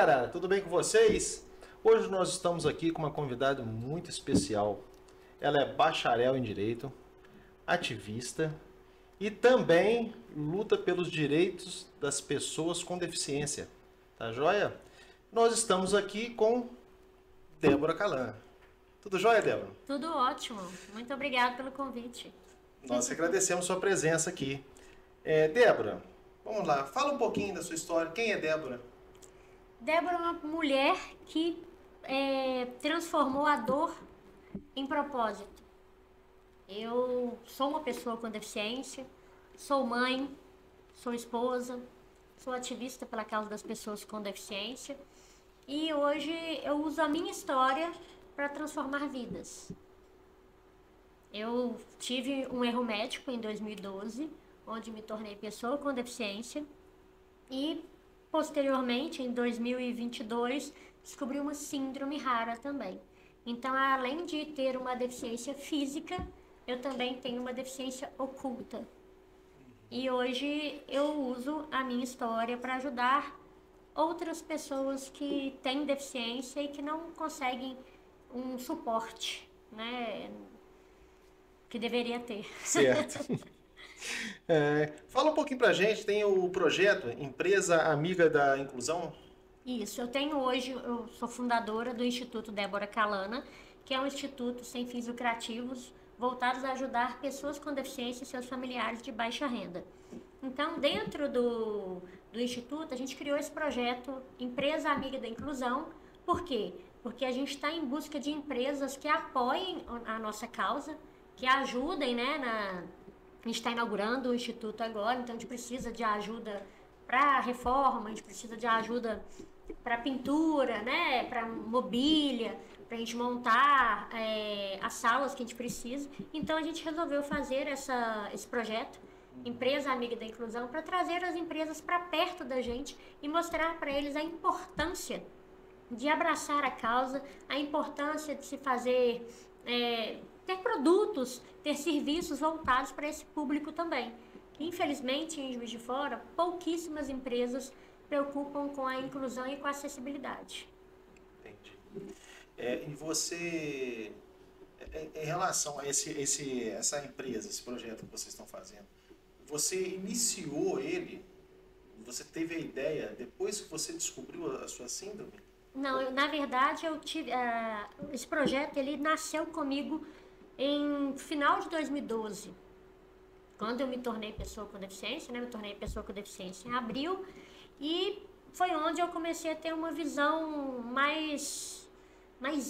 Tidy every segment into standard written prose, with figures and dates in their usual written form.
galera, tudo bem com vocês? Hoje nós estamos aqui com uma convidada muito especial. Ela é bacharel em Direito, ativista e também luta pelos direitos das pessoas com deficiência. Tá joia? Nós estamos aqui com Débora Calan. Tudo jóia, Débora? Tudo ótimo. Muito obrigada pelo convite. Nós agradecemos sua presença aqui. Débora, vamos lá, fala um pouquinho da sua história. Quem é Débora? Débora é uma mulher que transformou a dor em propósito. Eu sou uma pessoa com deficiência, sou mãe, sou esposa, sou ativista pela causa das pessoas com deficiência e hoje eu uso a minha história para transformar vidas. Eu tive um erro médico em 2012, onde me tornei pessoa com deficiência e posteriormente, em 2022, descobri uma síndrome rara também. Então, além de ter uma deficiência física, eu também tenho uma deficiência oculta. E hoje eu uso a minha história para ajudar outras pessoas que têm deficiência e que não conseguem um suporte, né, que deveria ter. Certo. Fala um pouquinho pra gente, tem o projeto Empresa Amiga da Inclusão? Isso, eu sou fundadora do Instituto Débora Calana, que é um instituto sem fins lucrativos voltados a ajudar pessoas com deficiência e seus familiares de baixa renda. Então, dentro do Instituto, a gente criou esse projeto Empresa Amiga da Inclusão. Por quê? Porque a gente está em busca de empresas que apoiem a nossa causa, que ajudem, né, a gente está inaugurando o Instituto agora, então a gente precisa de ajuda para reforma, a gente precisa de ajuda para pintura, né, para mobília, para a gente montar as salas que a gente precisa. Então a gente resolveu fazer esse projeto, Empresa Amiga da Inclusão, para trazer as empresas para perto da gente e mostrar para eles a importância de abraçar a causa, a importância de se fazer, ter produtos, ter serviços voltados para esse público também. Infelizmente, em Juiz de Fora, pouquíssimas empresas preocupam com a inclusão e com a acessibilidade. Entendi. E você, em relação a essa empresa, esse projeto que vocês estão fazendo, você iniciou ele, você teve a ideia depois que você descobriu a sua síndrome? Não, na verdade, esse projeto ele nasceu comigo em final de 2012. Quando eu me tornei pessoa com deficiência, né? Me tornei pessoa com deficiência em abril e foi onde eu comecei a ter uma visão mais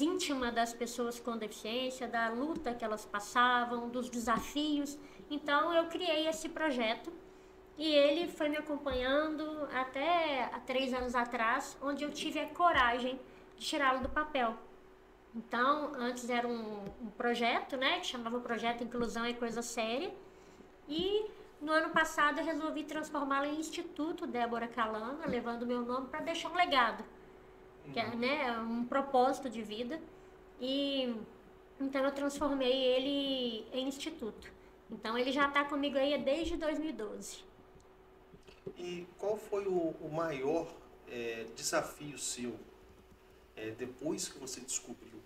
íntima das pessoas com deficiência, da luta que elas passavam, dos desafios. Então eu criei esse projeto e ele foi me acompanhando até há 3 anos atrás, onde eu tive a coragem de tirá-lo do papel. Então, antes era um projeto, né, que chamava Projeto Inclusão é Coisa Séria, e no ano passado eu resolvi transformá-lo em Instituto Débora Calana, levando o meu nome para deixar um legado, que é, né, um propósito de vida. E então eu transformei ele em instituto. Então ele já está comigo aí desde 2012. E qual foi o maior desafio seu depois que você descobriu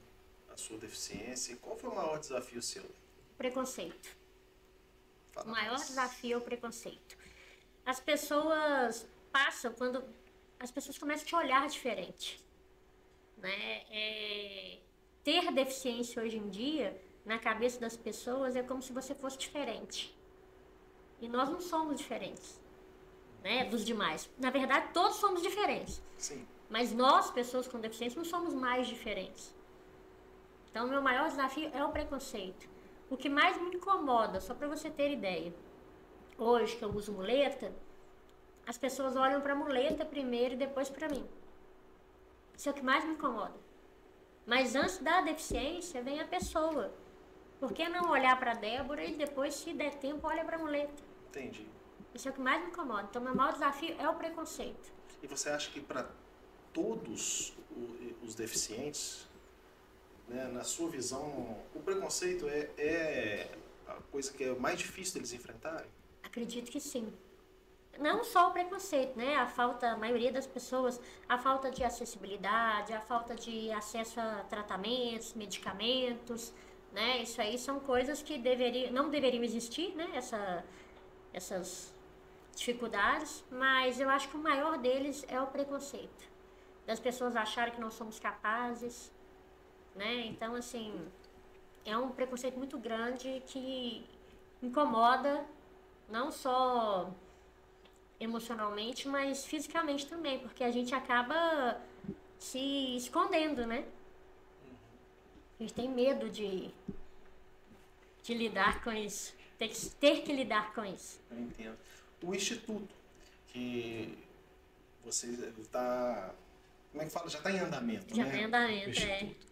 a sua deficiência? Qual foi o maior desafio seu? Preconceito. Fala O maior mais. desafio é o preconceito. As pessoas passam quando as pessoas começam a te olhar diferente, né? Ter deficiência hoje em dia na cabeça das pessoas é como se você fosse diferente. E nós não somos diferentes, né, dos demais. Na verdade, todos somos diferentes. Sim. Mas nós, pessoas com deficiência, não somos mais diferentes. Então, o meu maior desafio é o preconceito. O que mais me incomoda, só para você ter ideia, hoje que eu uso muleta, as pessoas olham para a muleta primeiro e depois para mim. Isso é o que mais me incomoda. Mas antes da deficiência vem a pessoa. Por que não olhar para a Débora e depois, se der tempo, olha para a muleta? Entendi. Isso é o que mais me incomoda. Então, meu maior desafio é o preconceito. E você acha que para todos os deficientes, né, na sua visão, o preconceito é a coisa que é mais difícil deles enfrentarem? Acredito que sim. não só o preconceito, né? A maioria das pessoas, a falta de acessibilidade, a falta de acesso a tratamentos, medicamentos, né? Isso aí são coisas que não deveriam existir, né? Essas dificuldades, mas eu acho que o maior deles é o preconceito. Das pessoas acharem que não somos capazes, né? Então, assim, é um preconceito muito grande que incomoda não só emocionalmente, mas fisicamente também, porque a gente acaba se escondendo, né? A gente tem medo de lidar com isso, ter que lidar com isso. Eu entendo. O instituto que você está, como é que fala? Já está em andamento, Já né? tem O andamento, instituto.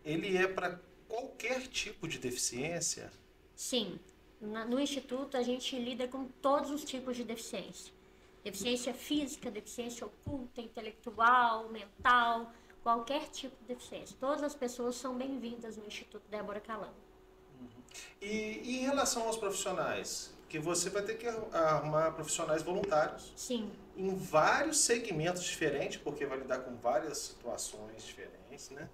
Ele é para qualquer tipo de deficiência? Sim, no Instituto a gente lida com todos os tipos de deficiência. Deficiência física, deficiência oculta, intelectual, mental, qualquer tipo de deficiência. Todas as pessoas são bem-vindas no Instituto Débora Calamo. E em relação aos profissionais? Que você vai ter que arrumar profissionais voluntários Sim, em vários segmentos diferentes, porque vai lidar com várias situações diferentes, né?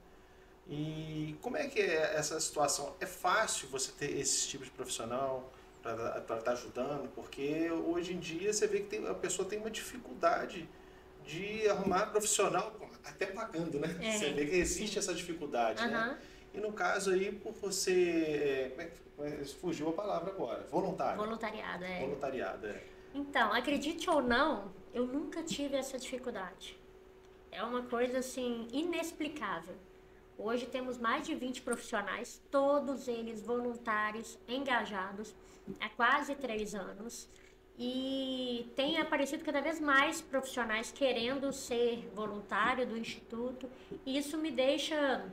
E como é que é essa situação? É fácil você ter esse tipo de profissional para estar ajudando? Porque hoje em dia você vê que a pessoa tem uma dificuldade de arrumar profissional, até pagando, né? Você vê que existe essa dificuldade, né? E no caso aí, por você... fugiu a palavra agora. Voluntário. voluntariado, é. Voluntariado, é. Então, acredite ou não, eu nunca tive essa dificuldade. É uma coisa, assim, inexplicável. Hoje temos mais de 20 profissionais, todos eles voluntários, engajados, há quase 3 anos. E tem aparecido cada vez mais profissionais querendo ser voluntário do Instituto. E isso me deixa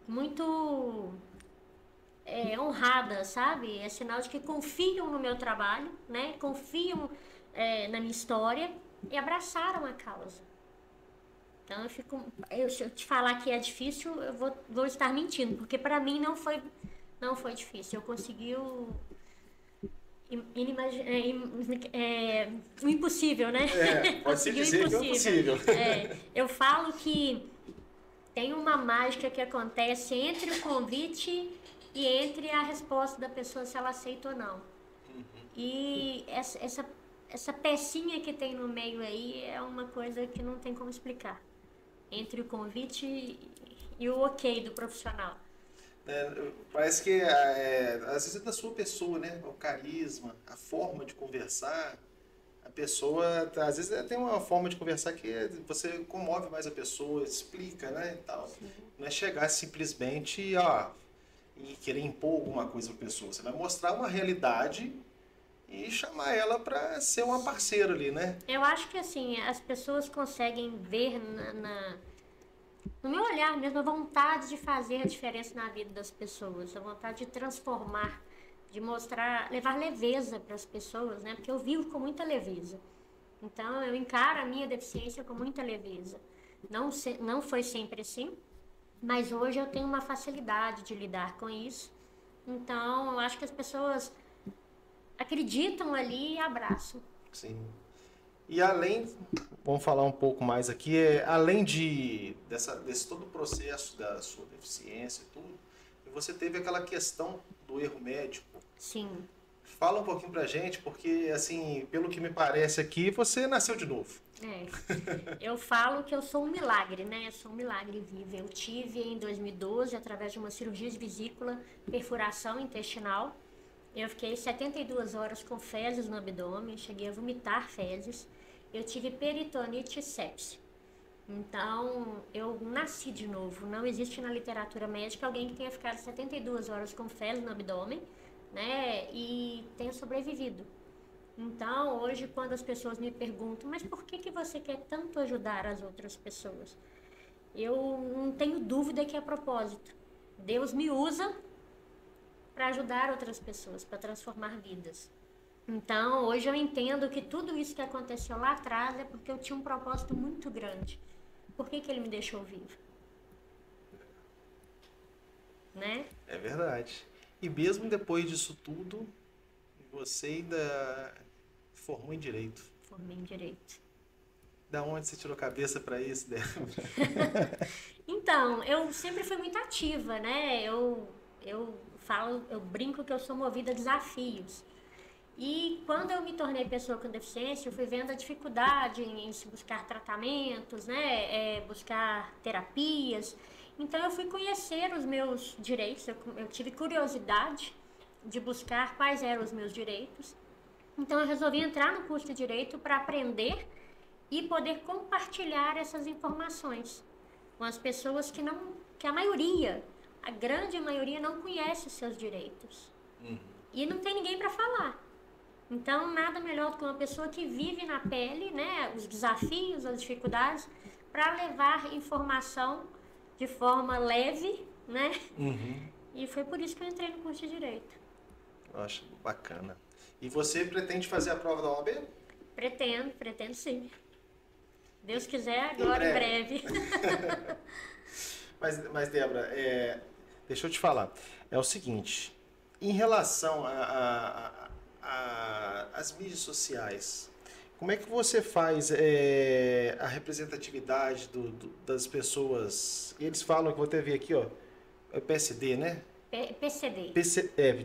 muito honrada, sabe? É sinal de que confiam no meu trabalho, né? Confiam na minha história e abraçaram a causa. Então se eu te falar que é difícil, eu vou estar mentindo, porque para mim não foi difícil. Eu consegui o impossível, né? Pode-se Consegui o dizer que é impossível. Eu falo que tem uma mágica que acontece entre o convite e entre a resposta da pessoa se ela aceita ou não. E essa pecinha que tem no meio aí é uma coisa que não tem como explicar. Entre o convite e o ok do profissional. Parece que às vezes é da sua pessoa, né? O carisma, a forma de conversar. A pessoa, às vezes, tem uma forma de conversar que você comove mais a pessoa, explica, né? E tal. Não é chegar simplesmente e querer impor alguma coisa para a pessoa. Você vai mostrar uma realidade e chamar ela para ser uma parceira ali, né? Eu acho que assim, as pessoas conseguem ver no meu olhar mesmo a vontade de fazer a diferença na vida das pessoas, a vontade de transformar, de mostrar, levar leveza para as pessoas, né? Porque eu vivo com muita leveza. Então eu encaro a minha deficiência com muita leveza. Não foi sempre assim, mas hoje eu tenho uma facilidade de lidar com isso. Então eu acho que as pessoas acreditam ali e abraçam. Sim. E além, vamos falar um pouco mais aqui, além desse todo o processo da sua deficiência e tudo, você teve aquela questão do erro médico. Sim. Fala um pouquinho pra gente, porque, assim, pelo que me parece aqui, você nasceu de novo. Eu falo que eu sou um milagre, né? Eu sou um milagre vivo. Eu tive em 2012, através de uma cirurgia de vesícula, perfuração intestinal. Eu fiquei 72 horas com fezes no abdômen, cheguei a vomitar fezes. Eu tive peritonite e sepse. Então, eu nasci de novo. Não existe na literatura médica alguém que tenha ficado 72 horas com fezes no abdômen, né? E tenha sobrevivido. Então, hoje, quando as pessoas me perguntam, mas por que você quer tanto ajudar as outras pessoas? Eu não tenho dúvida que é propósito. Deus me usa para ajudar outras pessoas, para transformar vidas. Então, hoje eu entendo que tudo isso que aconteceu lá atrás é porque eu tinha um propósito muito grande. Por que ele me deixou vivo? Né? É verdade. E mesmo depois disso tudo, você ainda formou em Direito. Formei em Direito. Da onde você tirou a cabeça para isso, Débora? Então, eu sempre fui muito ativa, né? Eu brinco que eu sou movida a desafios. E quando eu me tornei pessoa com deficiência, eu fui vendo a dificuldade em se buscar tratamentos, né? Buscar terapias. Então, eu fui conhecer os meus direitos, eu tive curiosidade de buscar quais eram os meus direitos. Então, eu resolvi entrar no curso de Direito para aprender e poder compartilhar essas informações com as pessoas que a maioria, a grande maioria não conhece os seus direitos. E não tem ninguém para falar. Então, nada melhor do que uma pessoa que vive na pele, né, os desafios, as dificuldades, para levar informação de forma leve, né? E foi por isso que eu entrei no curso de Direito. Eu acho bacana. E você pretende fazer a prova da OAB? Pretendo sim. Deus quiser, agora em breve. Mas Débora, deixa eu te falar. É o seguinte, em relação às mídias sociais, como é que você faz a representatividade das pessoas? Eles falam que vou até ver aqui, ó, é PSD, né? PCD.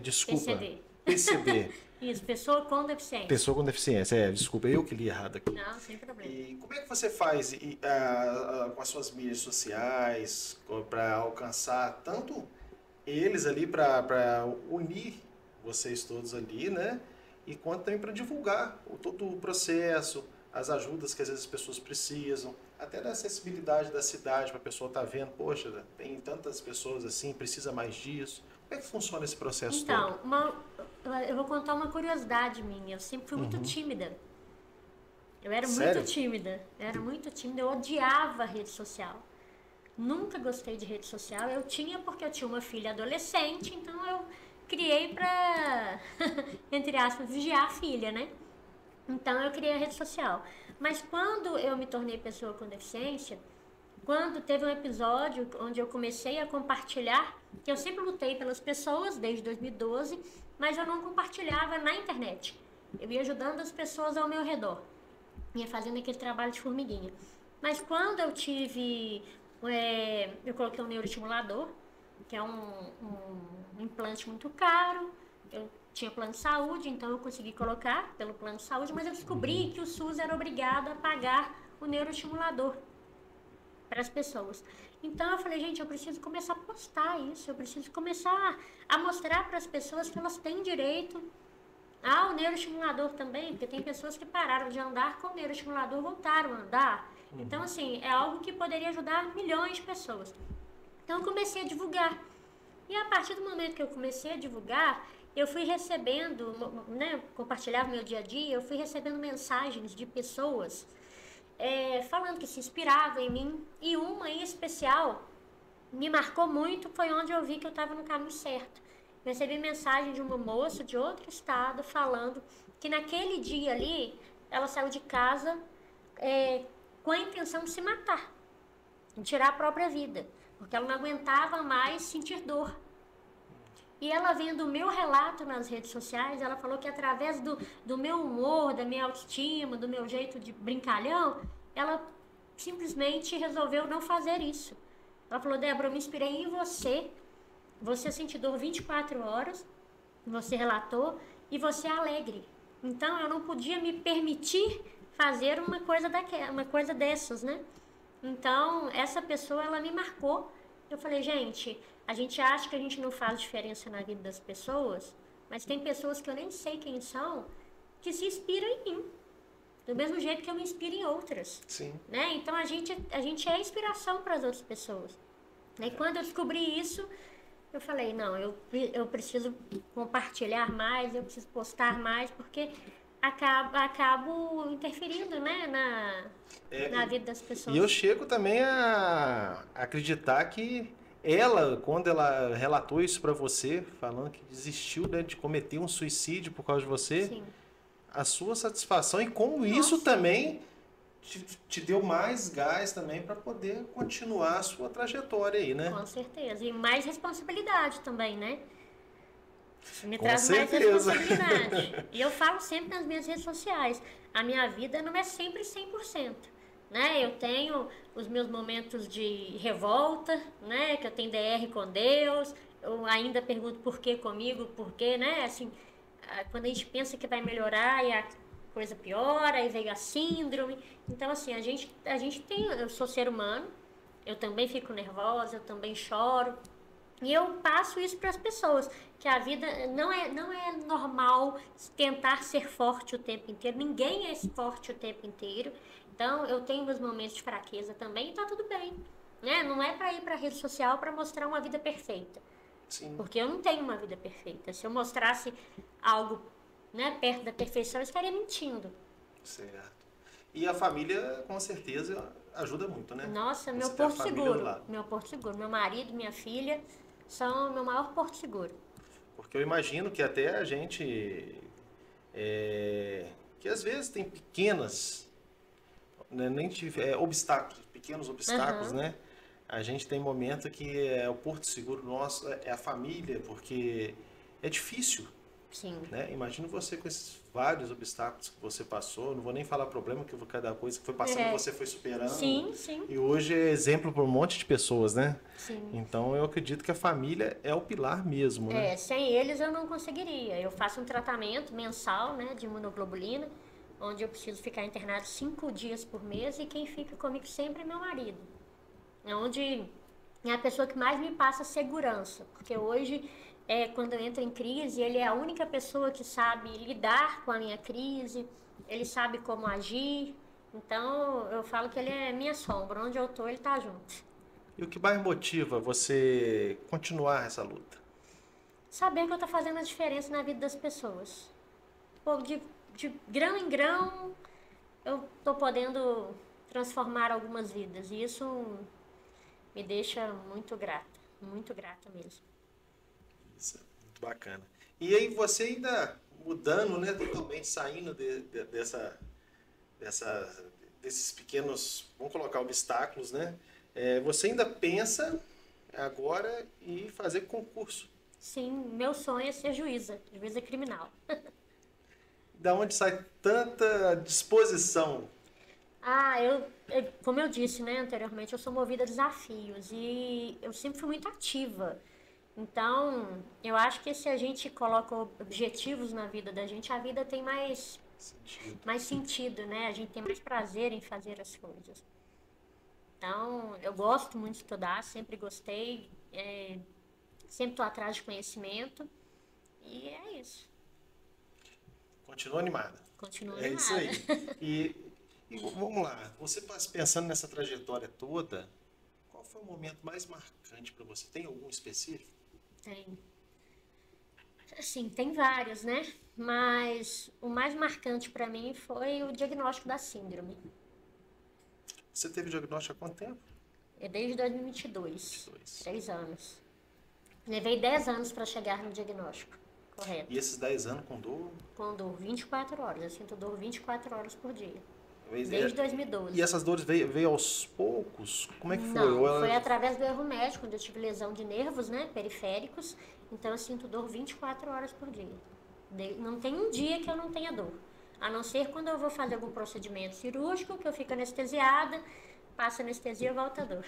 Desculpa. PCD. PCD. Isso, pessoa com deficiência. Pessoa com deficiência, desculpa, eu que li errado aqui. Não, sem problema. E como é que você faz com as suas mídias sociais para alcançar tanto eles ali, para unir vocês todos ali, né? E quanto também para divulgar todo o processo, as ajudas que às vezes as pessoas precisam, até da acessibilidade da cidade, para a pessoa estar vendo, poxa, tem tantas pessoas assim, precisa mais disso. Como é que funciona esse processo todo? Então, eu vou contar uma curiosidade minha. Eu sempre fui muito tímida. Eu era Sério? muito tímida. Eu odiava rede social. Nunca gostei de rede social. Eu tinha porque eu tinha uma filha adolescente, então eu criei pra, entre aspas, vigiar a filha, né? Então eu criei a rede social. Mas quando eu me tornei pessoa com deficiência, quando teve um episódio onde eu comecei a compartilhar, que eu sempre lutei pelas pessoas desde 2012, mas eu não compartilhava na internet. Eu ia ajudando as pessoas ao meu redor, ia fazendo aquele trabalho de formiguinha. Mas quando eu tive, eu coloquei um neuroestimulador, que é um implante muito caro, eu tinha plano de saúde, então eu consegui colocar pelo plano de saúde, mas eu descobri que o SUS era obrigado a pagar o neuroestimulador para as pessoas. Então eu falei, gente, eu preciso começar a postar isso, eu preciso começar a mostrar para as pessoas que elas têm direito ao neuroestimulador também, porque tem pessoas que pararam de andar com o neuroestimulador, voltaram a andar. Então, assim, é algo que poderia ajudar milhões de pessoas. Então eu comecei a divulgar. E a partir do momento que eu comecei a divulgar, eu fui recebendo, né, compartilhava meu dia a dia, eu fui recebendo mensagens de pessoas falando que se inspiravam em mim. E uma em especial me marcou muito, foi onde eu vi que eu estava no caminho certo. Eu recebi mensagem de uma moça de outro estado falando que naquele dia ali ela saiu de casa com a intenção de se matar, de tirar a própria vida, porque ela não aguentava mais sentir dor. E ela vendo o meu relato nas redes sociais, ela falou que através do meu humor, da minha autoestima, do meu jeito de brincalhão, ela simplesmente resolveu não fazer isso. Ela falou, Débora, eu me inspirei em você. Você sentiu dor 24 horas, você relatou, e você é alegre. Então, eu não podia me permitir fazer uma coisa dessas, né? Então, essa pessoa, ela me marcou. Eu falei, gente, a gente acha que a gente não faz diferença na vida das pessoas, mas tem pessoas que eu nem sei quem são, que se inspiram em mim. Do mesmo jeito que eu me inspiro em outras. Sim. Né? Então, a gente é inspiração para as outras pessoas. E quando eu descobri isso, eu falei, não, eu preciso compartilhar mais, eu preciso postar mais, porque acabo interferindo, né, na vida das pessoas. E eu chego também a acreditar que ela, quando ela relatou isso para você, falando que desistiu, né, de cometer um suicídio por causa de você, Sim. A sua satisfação e como isso também te deu mais gás também para poder continuar a sua trajetória aí, né? Com certeza. E mais responsabilidade também, né? Me Com traz mais certeza. responsabilidade. E eu falo sempre nas minhas redes sociais, a minha vida não é sempre 100%, né? Eu tenho os meus momentos de revolta, né? Que eu tenho DR com Deus, eu ainda pergunto por que comigo, por quê, né? Assim, quando a gente pensa que vai melhorar e a coisa piora, aí vem a síndrome. Então, assim, a gente tem, eu sou ser humano, eu também fico nervosa, eu também choro, e eu passo isso para as pessoas, que a vida não é normal tentar ser forte o tempo inteiro. Ninguém é forte o tempo inteiro. Então, eu tenho meus momentos de fraqueza também e tá tudo bem, né? Não é para ir para a rede social para mostrar uma vida perfeita, Sim, porque eu não tenho uma vida perfeita. Se eu mostrasse algo, né, perto da perfeição, eu estaria mentindo. certo. E a família, com certeza, ajuda muito, né? Nossa, meu Você tem a porto família do seguro, lado. meu porto seguro, meu marido, minha filha são meu maior porto seguro. Porque eu imagino que até a gente, é, que às vezes tem pequenas, né, nem obstáculos, pequenos obstáculos, Aham. né? A gente tem momento que é o porto seguro nosso, é a família, porque é difícil, Sim. né? Imagina você com esses vários obstáculos que você passou, não vou nem falar problema, que cada coisa que foi passando É. você foi superando, Sim, sim, e hoje é exemplo para um monte de pessoas, né? sim. Então eu acredito que a família é o pilar mesmo, né? É, sem eles eu não conseguiria. Eu faço um tratamento mensal, né, de imunoglobulina, onde eu preciso ficar internado 5 dias por mês e quem fica comigo sempre é meu marido. É onde é a pessoa que mais me passa segurança, porque hoje, quando eu entro em crise, ele é a única pessoa que sabe lidar com a minha crise, ele sabe como agir. Então, eu falo que ele é minha sombra. Onde eu tô, ele tá junto. E o que mais motiva você continuar essa luta? Saber que eu tô fazendo a diferença na vida das pessoas. Pô, de grão em grão, eu tô podendo transformar algumas vidas. E isso me deixa muito grata mesmo. Isso é muito bacana. E aí você ainda mudando, né, totalmente saindo dessa, desses pequenos, vamos colocar obstáculos, né? Você ainda pensa agora em fazer concurso. Sim, meu sonho é ser juíza, juíza criminal. Da onde sai tanta disposição? Como eu disse, né, anteriormente, eu sou movida a desafios e eu sempre fui muito ativa. Então, eu acho que se a gente coloca objetivos na vida da gente, a vida tem Sentido. mais sentido, né? A gente tem mais prazer em fazer as coisas. Então, eu gosto muito de estudar, sempre gostei, sempre estou atrás de conhecimento e é isso. Continua animada. Continuo É isso animada. aí. E vamos lá, você pensando nessa trajetória toda, qual foi o momento mais marcante para você? Tem algum específico? Tem. Assim, tem vários, né? Mas o mais marcante para mim foi o diagnóstico da síndrome. Você teve diagnóstico há quanto tempo? É desde 2022, 22. 3 anos. Levei 10 anos para chegar no diagnóstico E correto. esses 10 anos com dor? Com dor 24 horas. Eu sinto dor 24 horas por dia. Desde E 2012. essas dores veio aos poucos? Como é que foi? Ou Não, foi ela... através do erro médico, onde eu tive lesão de nervos, né, periféricos. Então eu sinto dor 24 horas por dia. Não tem um dia que eu não tenha dor. A não ser quando eu vou fazer algum procedimento cirúrgico, que eu fico anestesiada, passa anestesia e volta a dor.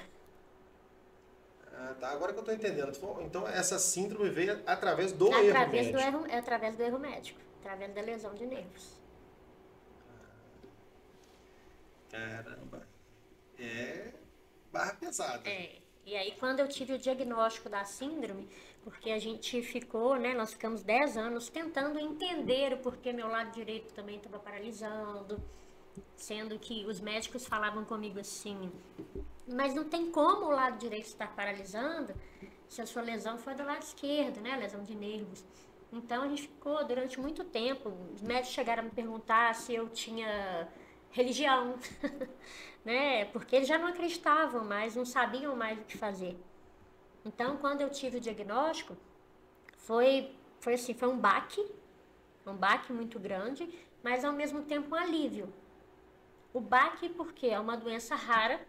Ah, tá, agora que eu estou entendendo. Então essa síndrome veio através do erro médico. Através do erro médico, através da lesão de nervos. Caramba. É barra pesada. E aí quando eu tive o diagnóstico da síndrome, porque a gente ficou, né, nós ficamos 10 anos tentando entender o porquê meu lado direito também estava paralisando, sendo que os médicos falavam comigo assim, mas não tem como o lado direito estar paralisando se a sua lesão foi do lado esquerdo, né, lesão de nervos. Então a gente ficou durante muito tempo, os médicos chegaram a me perguntar se eu tinha religião, né, porque eles já não acreditavam mais, não sabiam mais o que fazer. Então, quando eu tive o diagnóstico, foi assim, foi um baque muito grande, mas ao mesmo tempo um alívio. O baque porque é uma doença rara,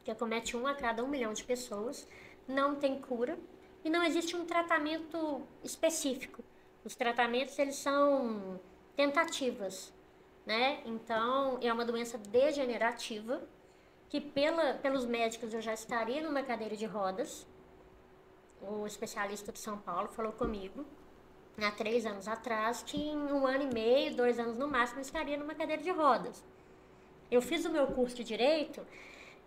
que acomete 1 a cada 1 milhão de pessoas, não tem cura, e não existe um tratamento específico. Os tratamentos, eles são tentativas, né? Então, é uma doença degenerativa, que pelos médicos eu já estaria numa cadeira de rodas. O especialista de São Paulo falou comigo, há 3 anos atrás, que em 1 ano e meio, 2 anos no máximo, eu estaria numa cadeira de rodas. Eu fiz o meu curso de Direito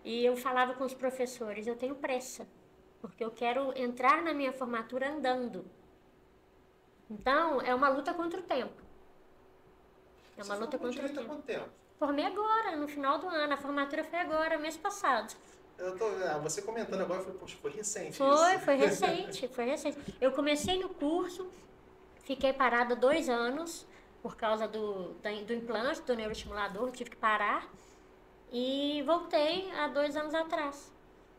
e eu falava com os professores, eu tenho pressa, porque eu quero entrar na minha formatura andando. Então, é uma luta contra o tempo. É uma luta contra o tempo. Quanto tempo? Formei agora, no final do ano. A formatura foi agora, mês passado. Você comentando agora, eu falei, poxa, foi recente Foi recente, foi recente. Eu comecei no curso, fiquei parada 2 anos, por causa do implante, do neuroestimulador, tive que parar. E voltei há 2 anos atrás.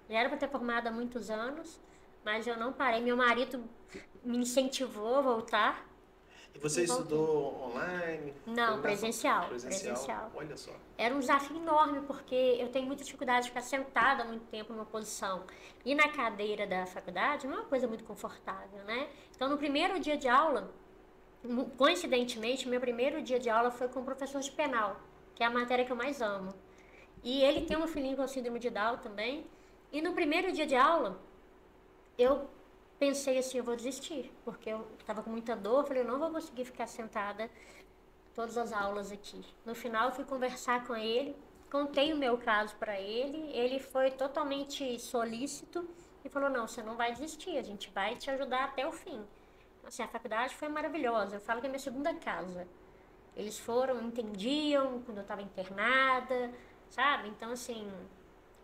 Já era para ter formado há muitos anos, mas eu não parei. Meu marido me incentivou a voltar. E você estudou online? Não, presencial. Olha só. Era um desafio enorme, porque eu tenho muita dificuldade de ficar sentada muito tempo numa posição. E na cadeira da faculdade não é uma coisa muito confortável, né? Então, no primeiro dia de aula, coincidentemente, meu primeiro dia de aula foi com o professor de penal, que é a matéria que eu mais amo. E ele tem um filhinho com síndrome de Down também. E no primeiro dia de aula, eu pensei assim, eu vou desistir, porque eu estava com muita dor, falei, eu não vou conseguir ficar sentada todas as aulas aqui. No final, eu fui conversar com ele, contei o meu caso para ele foi totalmente solícito e falou, não, você não vai desistir, a gente vai te ajudar até o fim. Assim, a faculdade foi maravilhosa, eu falo que é a minha segunda casa. Eles foram, entendiam quando eu estava internada, sabe? Então, assim,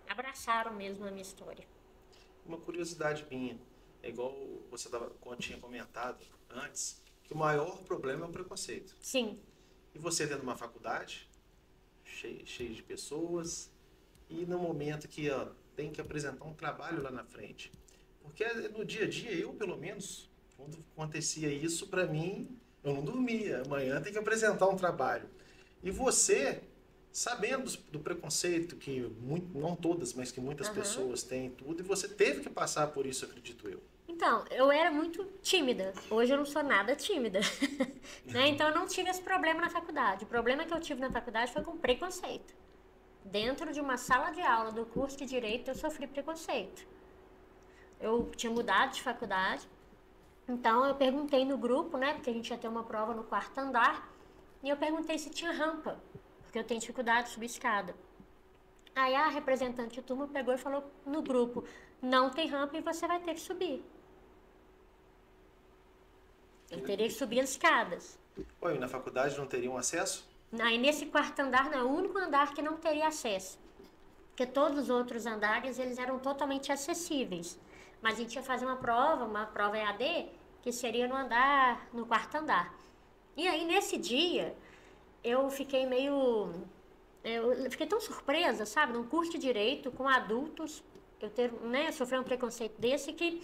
abraçaram mesmo a minha história. Uma curiosidade minha, é igual tinha comentado antes, que o maior problema é o preconceito. Sim. E você dentro de uma faculdade, cheio de pessoas, e no momento que tem que apresentar um trabalho lá na frente. Porque no dia a dia, eu pelo menos, quando acontecia isso, para mim, eu não dormia. Amanhã tem que apresentar um trabalho. E você, sabendo do preconceito que não todas, mas que muitas pessoas têm e tudo, e você teve que passar por isso, acredito eu. Então, eu era muito tímida. Hoje eu não sou nada tímida. Né? Então, eu não tive esse problema na faculdade. O problema que eu tive na faculdade foi com preconceito. Dentro de uma sala de aula do curso de Direito, eu sofri preconceito. Eu tinha mudado de faculdade. Então, eu perguntei no grupo, né? Porque a gente ia ter uma prova no 4º andar. E eu perguntei se tinha rampa, porque eu tenho dificuldade de subir escada. Aí a representante de turma pegou e falou no grupo, não tem rampa e você vai ter que subir. Eu teria que subir as escadas. Oi, na faculdade não teriam acesso? Aí nesse 4º andar, não, é o único andar que não teria acesso. Porque todos os outros andares, eles eram totalmente acessíveis. Mas a gente ia fazer uma prova EAD, que seria no 4º andar. E aí, nesse dia, eu fiquei eu fiquei tão surpresa, sabe? Num curso de Direito, com adultos, eu sofri um preconceito desse que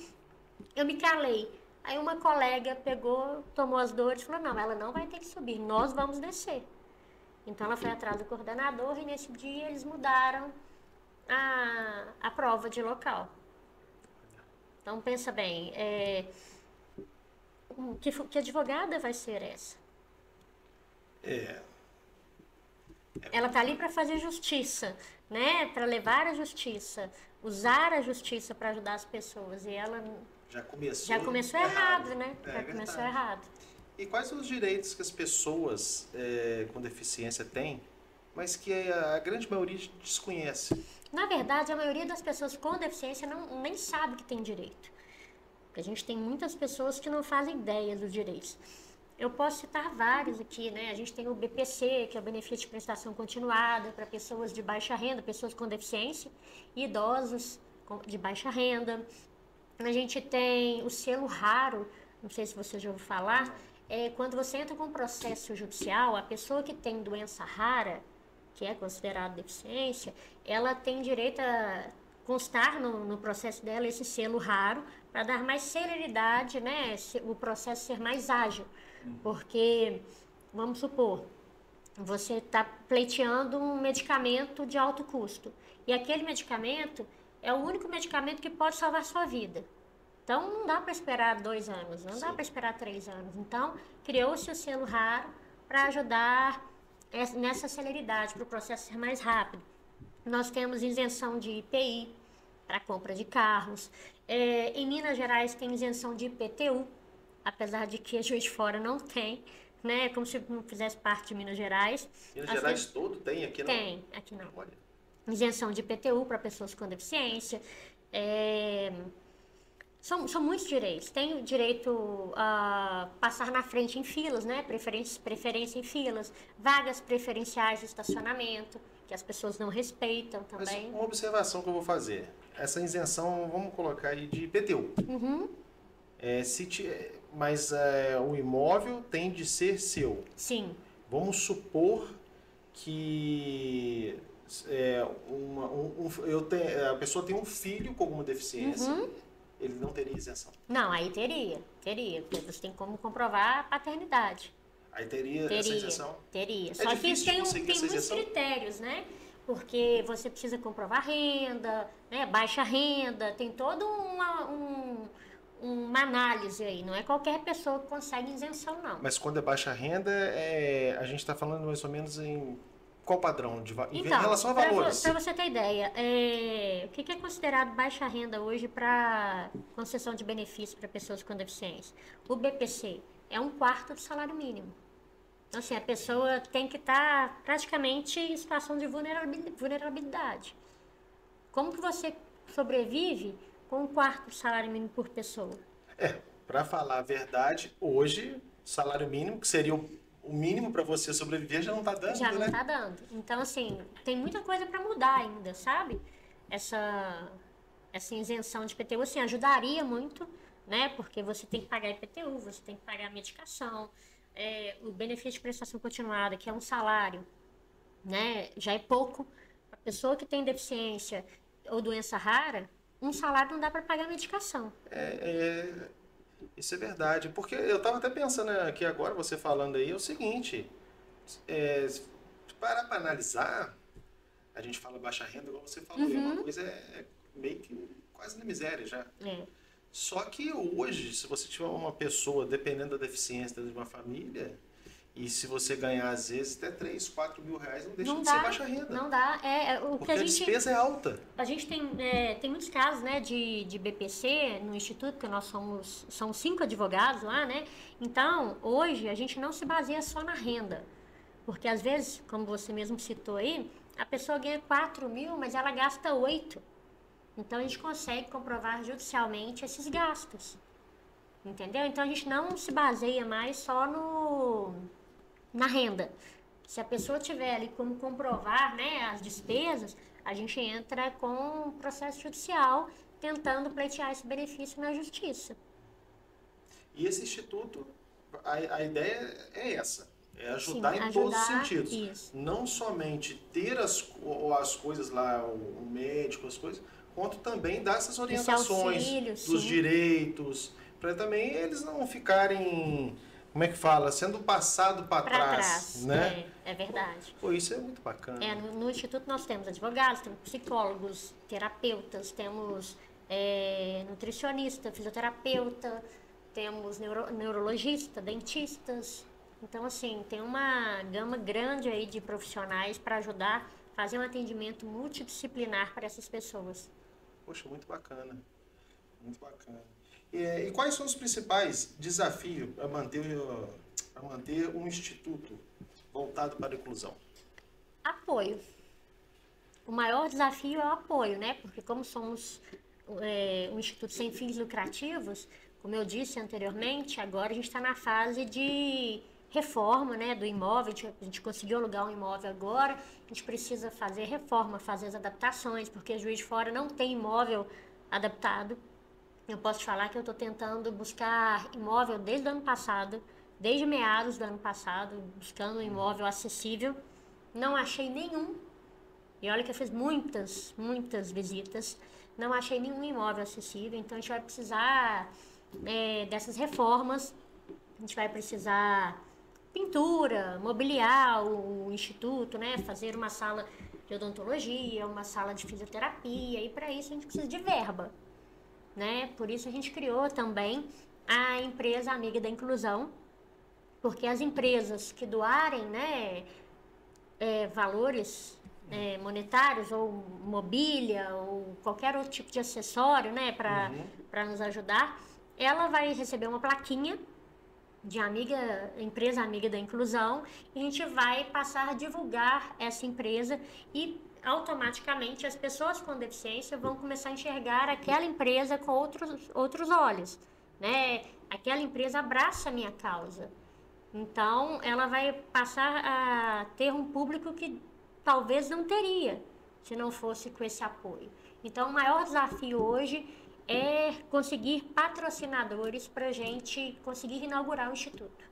eu me calei. Aí uma colega pegou, tomou as dores e falou, não, ela não vai ter que subir, nós vamos descer. Então ela foi atrás do coordenador e nesse dia eles mudaram a prova de local. Então pensa bem, que advogada vai ser essa? Ela está ali para fazer justiça, né? Para levar a justiça, usar a justiça para ajudar as pessoas. E ela já começou errado, né? Já começou errado. E quais são os direitos que as pessoas com deficiência têm, mas que a grande maioria desconhece? Na verdade, a maioria das pessoas com deficiência nem sabe que tem direito. Porque a gente tem muitas pessoas que não fazem ideia dos direitos. Eu posso citar vários aqui, né? A gente tem o BPC, que é o Benefício de Prestação Continuada, para pessoas de baixa renda, pessoas com deficiência, e idosos de baixa renda. A gente tem o selo raro, não sei se você já ouviu falar, quando você entra com um processo judicial, a pessoa que tem doença rara, que é considerada deficiência, ela tem direito a constar no processo dela esse selo raro, para dar mais celeridade, né? O processo ser mais ágil. Porque, vamos supor, você está pleiteando um medicamento de alto custo. E aquele medicamento é o único medicamento que pode salvar sua vida. Então, não dá para esperar 2 anos, não dá para esperar 3 anos. Então, criou-se o selo raro para ajudar nessa celeridade, para o processo ser mais rápido. Nós temos isenção de IPI para compra de carros. Em Minas Gerais tem isenção de IPTU, apesar de que a Juiz de Fora não tem, né? Como se não fizesse parte de Minas Gerais. Minas Gerais todo tem, aqui não? Tem, aqui não. Olha. Isenção de IPTU para pessoas com deficiência. São muitos direitos. Tem o direito a passar na frente em filas, né? Preferência em filas. Vagas preferenciais de estacionamento, que as pessoas não respeitam também. Mas uma observação que eu vou fazer. Essa isenção, vamos colocar aí de IPTU. Uhum. Mas o imóvel tem de ser seu. Sim. Vamos supor que a pessoa tem um filho com alguma deficiência. Uhum. Ele não teria isenção. Não, aí teria, porque você tem como comprovar a paternidade. Aí teria essa isenção? Teria. É Só que difícil tem conseguir essa muitos isenção? critérios, né? Porque você precisa comprovar renda, né? Baixa renda, tem toda uma análise aí. Não é qualquer pessoa que consegue isenção, não. Mas quando é baixa renda, a gente está falando mais ou menos em qual padrão? Em relação a valores? Para você ter ideia, o que é considerado baixa renda hoje para concessão de benefícios para pessoas com deficiência? O BPC é 1/4 do salário mínimo. Então, assim, a pessoa tem que estar praticamente em situação de vulnerabilidade. Como que você sobrevive com 1/4 do salário mínimo por pessoa? Para falar a verdade, hoje, salário mínimo, que seria o mínimo para você sobreviver, já não está dando, Já né? não está dando. Então, assim, tem muita coisa para mudar ainda, sabe? Essa isenção de IPTU, assim, ajudaria muito, né? Porque você tem que pagar IPTU, você tem que pagar medicação, o benefício de prestação continuada, que é um salário, né? Já é pouco. A pessoa que tem deficiência ou doença rara, um salário não dá para pagar medicação. Isso é verdade. Porque eu estava até pensando aqui agora, você falando aí, é o seguinte. Se parar para analisar, a gente fala baixa renda, igual você falou, é uma coisa meio que quase na miséria já. Só que hoje, se você tiver uma pessoa, dependendo da deficiência de uma família, e se você ganhar, às vezes, até 3, 4 mil reais, não deixa de ser baixa renda. Não dá. Porque a despesa é alta. A gente tem muitos casos, né, de BPC no Instituto, porque nós são 5 advogados lá, né? Então, hoje, a gente não se baseia só na renda. Porque, às vezes, como você mesmo citou aí, a pessoa ganha 4 mil, mas ela gasta 8. Então, a gente consegue comprovar judicialmente esses gastos. Entendeu? Então, a gente não se baseia mais só na renda. Se a pessoa tiver ali como comprovar, né, as despesas, a gente entra com processo judicial tentando pleitear esse benefício na justiça. E esse instituto, a ideia é essa. É ajudar. Sim, em todos os sentidos. Isso. Não somente ter as coisas lá, o médico, as coisas, quanto também dar essas orientações dos direitos, para também eles não ficarem, como é que fala, sendo passado para trás, né? É verdade. Pô, isso é muito bacana. No Instituto nós temos advogados, temos psicólogos, terapeutas, temos nutricionista, fisioterapeuta, temos neurologista, dentistas. Então, assim, tem uma gama grande aí de profissionais para ajudar a fazer um atendimento multidisciplinar para essas pessoas. Poxa, muito bacana. Muito bacana. E quais são os principais desafios para manter um instituto voltado para a inclusão? Apoio. O maior desafio é o apoio, né? Porque como somos um instituto sem fins lucrativos, como eu disse anteriormente, agora a gente está na fase de reforma, né, do imóvel. A gente conseguiu alugar um imóvel agora, a gente precisa fazer reforma, fazer as adaptações, porque Juiz de Fora não tem imóvel adaptado. Eu posso te falar que eu estou tentando buscar imóvel desde o ano passado, desde meados do ano passado, buscando um imóvel acessível. Não achei nenhum. E olha que eu fiz muitas visitas, não achei nenhum imóvel acessível. Então a gente vai precisar dessas reformas, a gente vai precisar pintura, mobiliar o instituto, né? Fazer uma sala de odontologia, uma sala de fisioterapia, e para isso a gente precisa de verba. né? Por isso a gente criou também a empresa Amiga da Inclusão, porque as empresas que doarem, né, valores monetários ou mobília ou qualquer outro tipo de acessório, né, para nos ajudar, ela vai receber uma plaquinha de empresa Amiga da Inclusão, e a gente vai passar a divulgar essa empresa e automaticamente as pessoas com deficiência vão começar a enxergar aquela empresa com outros olhos, né? Aquela empresa abraça a minha causa. Então, ela vai passar a ter um público que talvez não teria se não fosse com esse apoio. Então, o maior desafio hoje é conseguir patrocinadores para a gente conseguir inaugurar o Instituto.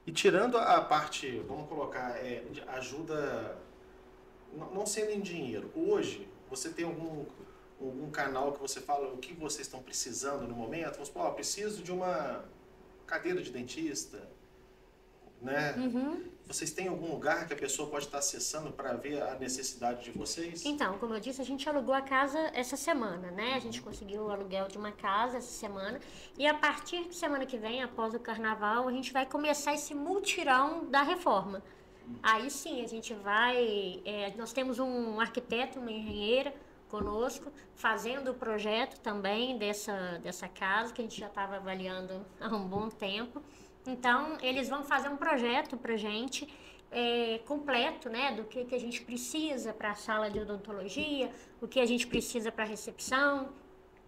E tirando a parte, vamos colocar, de ajuda, não sendo em dinheiro, hoje você tem algum canal que você fala o que vocês estão precisando no momento? Vamos supor, preciso de uma cadeira de dentista, né? Vocês têm algum lugar que a pessoa pode estar acessando para ver a necessidade de vocês? Então, como eu disse, a gente alugou a casa essa semana, né? A gente conseguiu o aluguel de uma casa essa semana. E a partir de semana que vem, após o carnaval, a gente vai começar esse mutirão da reforma. Aí sim, a gente vai... nós temos um arquiteto, uma engenheira conosco, fazendo o projeto também dessa casa, que a gente já estava avaliando há um bom tempo. Então, eles vão fazer um projeto para a gente completo, né, do que a gente precisa para a sala de odontologia, o que a gente precisa para a recepção,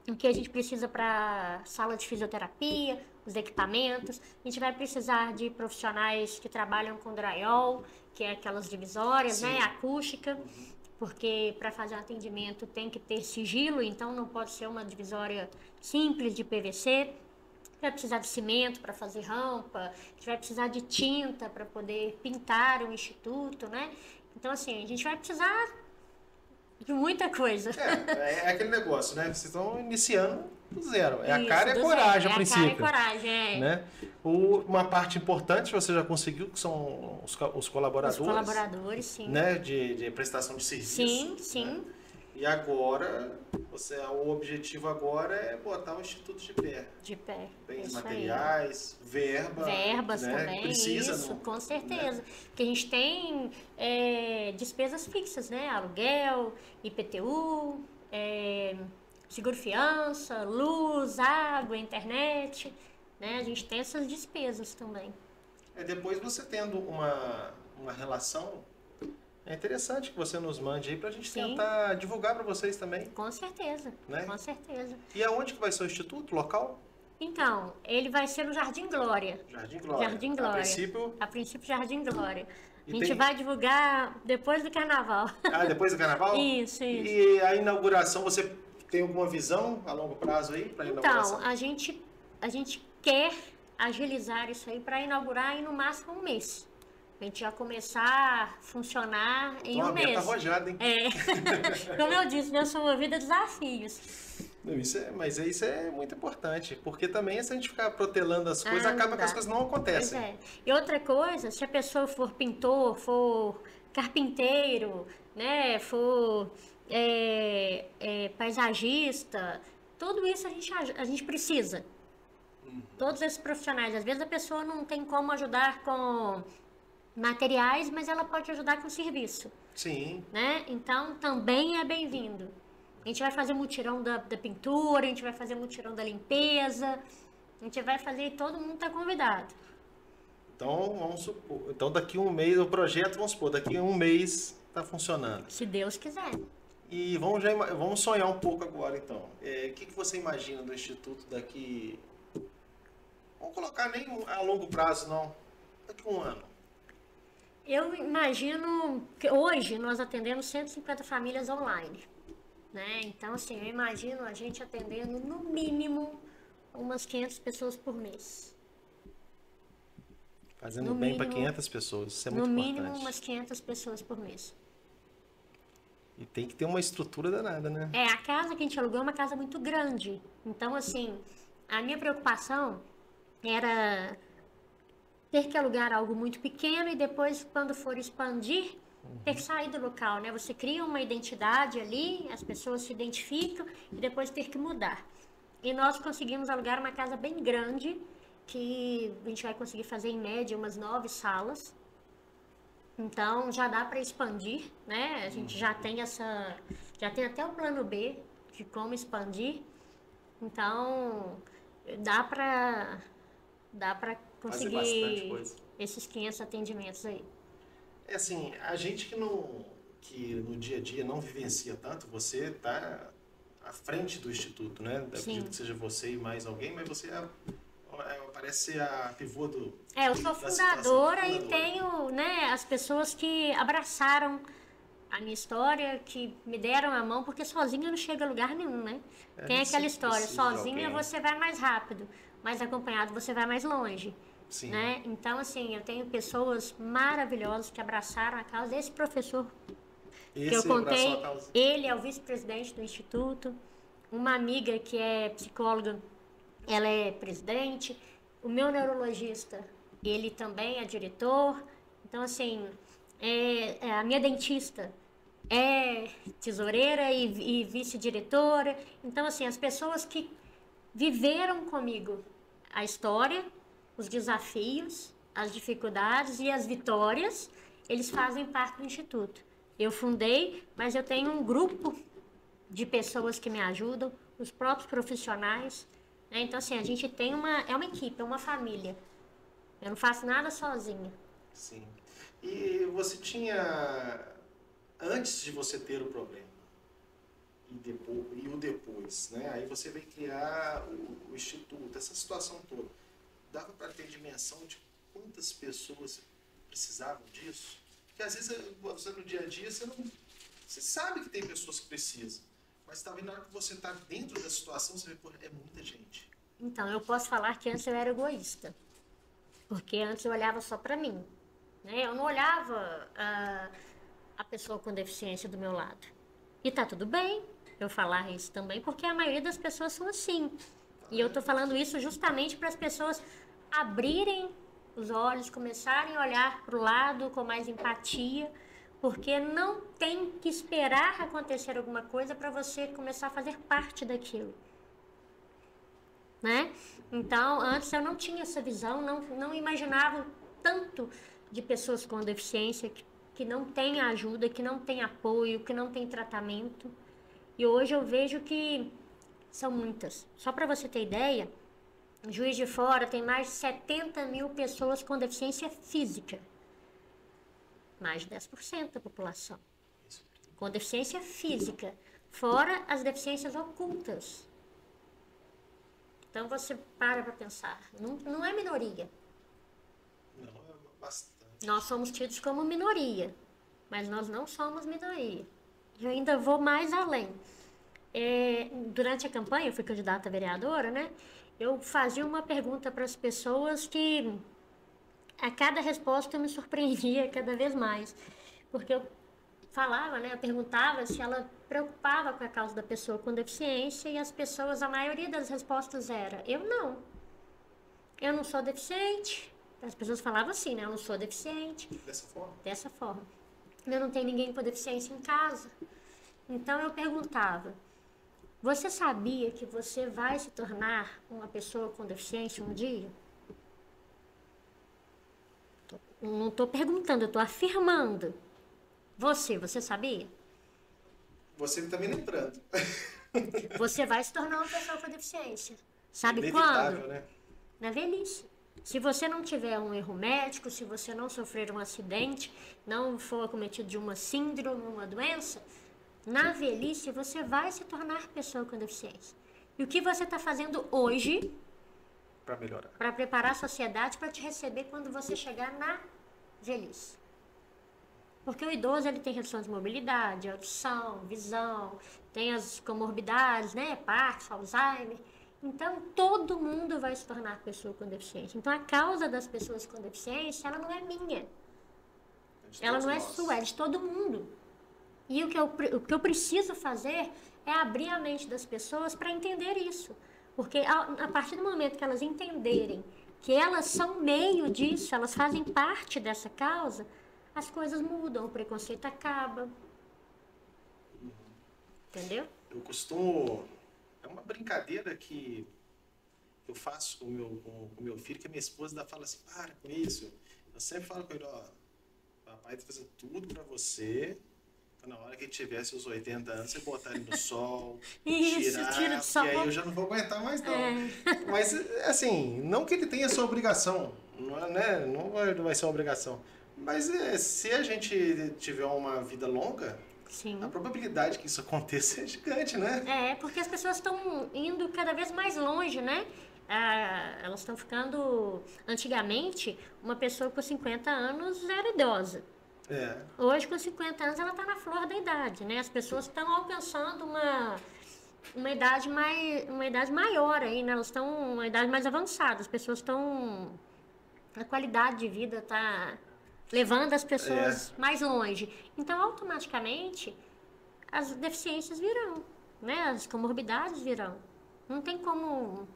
o que a gente precisa para a sala de fisioterapia, os equipamentos. A gente vai precisar de profissionais que trabalham com drywall, que é aquelas divisórias, né, acústica, porque para fazer um atendimento tem que ter sigilo, então não pode ser uma divisória simples de PVC. Vai precisar de cimento para fazer rampa, a gente vai precisar de tinta para poder pintar o instituto, né? Então, assim, a gente vai precisar de muita coisa. É aquele negócio, né? Vocês estão iniciando do zero. É Isso, a cara e a do coragem, zero. a princípio. É a cara e a coragem, né? Uma parte importante você já conseguiu, que são os colaboradores. Os colaboradores, sim. Né? De prestação de serviço. Sim, sim. Né? E agora, o objetivo agora é botar o Instituto de pé. De pé. Bens materiais, verbas né? também, Precisa, isso, não, com certeza. Né? Porque a gente tem despesas fixas, né? Aluguel, IPTU, seguro-fiança, luz, água, internet, né? A gente tem essas despesas também. Depois você tendo uma relação... É interessante que você nos mande aí pra gente tentar divulgar para vocês também. Com certeza, né? Com certeza. E aonde que vai ser o instituto, local? Então, ele vai ser no Jardim Glória. Jardim Glória. Jardim Glória. A princípio, Jardim Glória. A gente vai divulgar depois do carnaval. Depois do carnaval? Isso. E a inauguração, você tem alguma visão a longo prazo aí para inauguração? Então, a gente quer agilizar isso aí para inaugurar em no máximo um mês. A gente já começar a funcionar em um mês. Tá arrojada, hein? Como eu disse, eu sou movida a desafios. Mas isso é muito importante, porque também se a gente ficar protelando as coisas, acaba que as coisas não acontecem. Pois é. E outra coisa, se a pessoa for pintor, for carpinteiro, né, for paisagista, tudo isso a gente precisa. Todos esses profissionais. Às vezes a pessoa não tem como ajudar com materiais, mas ela pode ajudar com serviço. Sim. Né? Então, também é bem-vindo. A gente vai fazer mutirão da pintura, a gente vai fazer mutirão da limpeza, a gente vai fazer e todo mundo está convidado. Então, vamos supor, daqui um mês, o projeto, vamos supor, daqui a um mês está funcionando. Se Deus quiser. E vamos sonhar um pouco agora, então. O que você imagina do Instituto daqui... Vamos colocar nem a longo prazo, não. Daqui a um ano. Eu imagino que hoje nós atendemos 150 famílias online, né? Então, assim, eu imagino a gente atendendo no mínimo umas 500 pessoas por mês. Fazendo bem para 500 pessoas, isso é muito importante. No mínimo umas 500 pessoas por mês. E tem que ter uma estrutura danada, né? A casa que a gente alugou é uma casa muito grande. Então, assim, a minha preocupação era ter que alugar algo muito pequeno e depois, quando for expandir, ter que sair do local, né? Você cria uma identidade ali, as pessoas se identificam e depois ter que mudar. E nós conseguimos alugar uma casa bem grande, que a gente vai conseguir fazer em média umas 9 salas. Então já dá para expandir, né? A gente já tem já tem até o plano B de como expandir. Então dá para Fazer bastante conseguir coisa. esses 500 atendimentos aí. É assim, a gente que no dia a dia não vivencia tanto, você está à frente do Instituto, né? Sim. Acredito que seja você e mais alguém, mas você parece ser a pivô do... Eu sou da situação. fundadora e tenho, né, as pessoas que abraçaram a minha história, que me deram a mão, porque sozinha não chega a lugar nenhum, né? Tem gente aquela sempre história, precisa de sozinha alguém. você vai mais rápido, mas acompanhado você vai mais longe. Sim. Né? Então, assim, eu tenho pessoas maravilhosas que abraçaram a causa. Esse professor que eu Esse contei, abraçou a causa. ele é o vice-presidente do Instituto. Uma amiga que é psicóloga, ela é presidente. O meu neurologista, ele também é diretor. Então, assim, a minha dentista é tesoureira e vice-diretora. Então, assim, as pessoas que viveram comigo a história, os desafios, as dificuldades e as vitórias, eles fazem parte do Instituto. Eu fundei, mas eu tenho um grupo de pessoas que me ajudam, os próprios profissionais, né? Então, assim, a gente tem uma equipe, é uma família. Eu não faço nada sozinha. Sim. E você tinha, antes de você ter o problema, e o depois, né? Aí você veio criar o Instituto, essa situação toda. Dava para ter dimensão de quantas pessoas precisavam disso? Porque às vezes você no dia a dia você sabe que tem pessoas que precisam, mas talvez na hora que você está dentro da situação você vê, pô, é muita gente. Então, eu posso falar que antes eu era egoísta, porque antes eu olhava só para mim, né? Eu não olhava a pessoa com deficiência do meu lado. E tá tudo bem eu falar isso também, porque a maioria das pessoas são assim. E eu tô falando isso justamente para as pessoas abrirem os olhos, começarem a olhar para o lado com mais empatia, porque não tem que esperar acontecer alguma coisa para você começar a fazer parte daquilo, né? Então, antes eu não tinha essa visão, não imaginava tanto de pessoas com deficiência que não têm ajuda, que não têm apoio, que não têm tratamento. E hoje eu vejo que são muitas. Só para você ter ideia, Juiz de Fora tem mais de 70 mil pessoas com deficiência física. Mais de 10% da população. Com deficiência física. Fora as deficiências ocultas. Então você para pensar. Não é minoria. Não, é bastante. Nós somos tidos como minoria. Mas nós não somos minoria. Eu ainda vou mais além. Durante a campanha, eu fui candidata a vereadora, né? Eu fazia uma pergunta para as pessoas que a cada resposta eu me surpreendia cada vez mais. Porque eu falava, né? Eu perguntava se ela preocupava com a causa da pessoa com deficiência e as pessoas, a maioria das respostas era: eu não. Eu não sou deficiente. As pessoas falavam assim, né? Eu não sou deficiente. Dessa forma? Dessa forma. Eu não tenho ninguém com deficiência em casa. Então eu perguntava: você sabia que você vai se tornar uma pessoa com deficiência um dia? Não estou perguntando, eu estou afirmando. Você sabia? Você também lembrando. Você vai se tornar uma pessoa com deficiência. Sabe Inevitável, quando? né? Na velhice. Se você não tiver um erro médico, se você não sofrer um acidente, não for acometido de uma síndrome, uma doença, na velhice você vai se tornar pessoa com deficiência. E o que você está fazendo hoje Para melhorar. para preparar a sociedade para te receber quando você chegar na velhice? Porque o idoso ele tem redução de mobilidade, audição, visão, tem as comorbidades, né? Parkinson, Alzheimer. Então, todo mundo vai se tornar pessoa com deficiência. Então, a causa das pessoas com deficiência, ela não é minha. Ela não é sua, é de todo mundo. E o que eu preciso fazer é abrir a mente das pessoas para entender isso. Porque a partir do momento que elas entenderem que elas são meio disso, elas fazem parte dessa causa, as coisas mudam, o preconceito acaba. Entendeu? Eu costumo É uma brincadeira que eu faço com o meu filho, que a minha esposa ainda fala assim, para com isso. Eu sempre falo com ele, ó, papai tá fazendo tudo pra você, pra na hora que ele tivesse os 80 anos, você botar ele no sol, Isso, tira do tirar, porque aí sol. eu já não vou aguentar mais não. É, Mas, assim, não que ele tenha essa obrigação, não, né? Não vai ser uma obrigação. Mas se a gente tiver uma vida longa, a sim. probabilidade que isso aconteça é gigante, né? É, porque as pessoas estão indo cada vez mais longe, né? Ah, elas estão ficando. Antigamente, uma pessoa com 50 anos era idosa. É, Hoje, com 50 anos, ela está na flor da idade, né? As pessoas estão alcançando uma idade maior aí, né? Elas estão uma idade mais avançada. As pessoas estão. A qualidade de vida está levando as é. pessoas mais longe. Então, automaticamente, as deficiências virão, né? As comorbidades virão. Não tem como.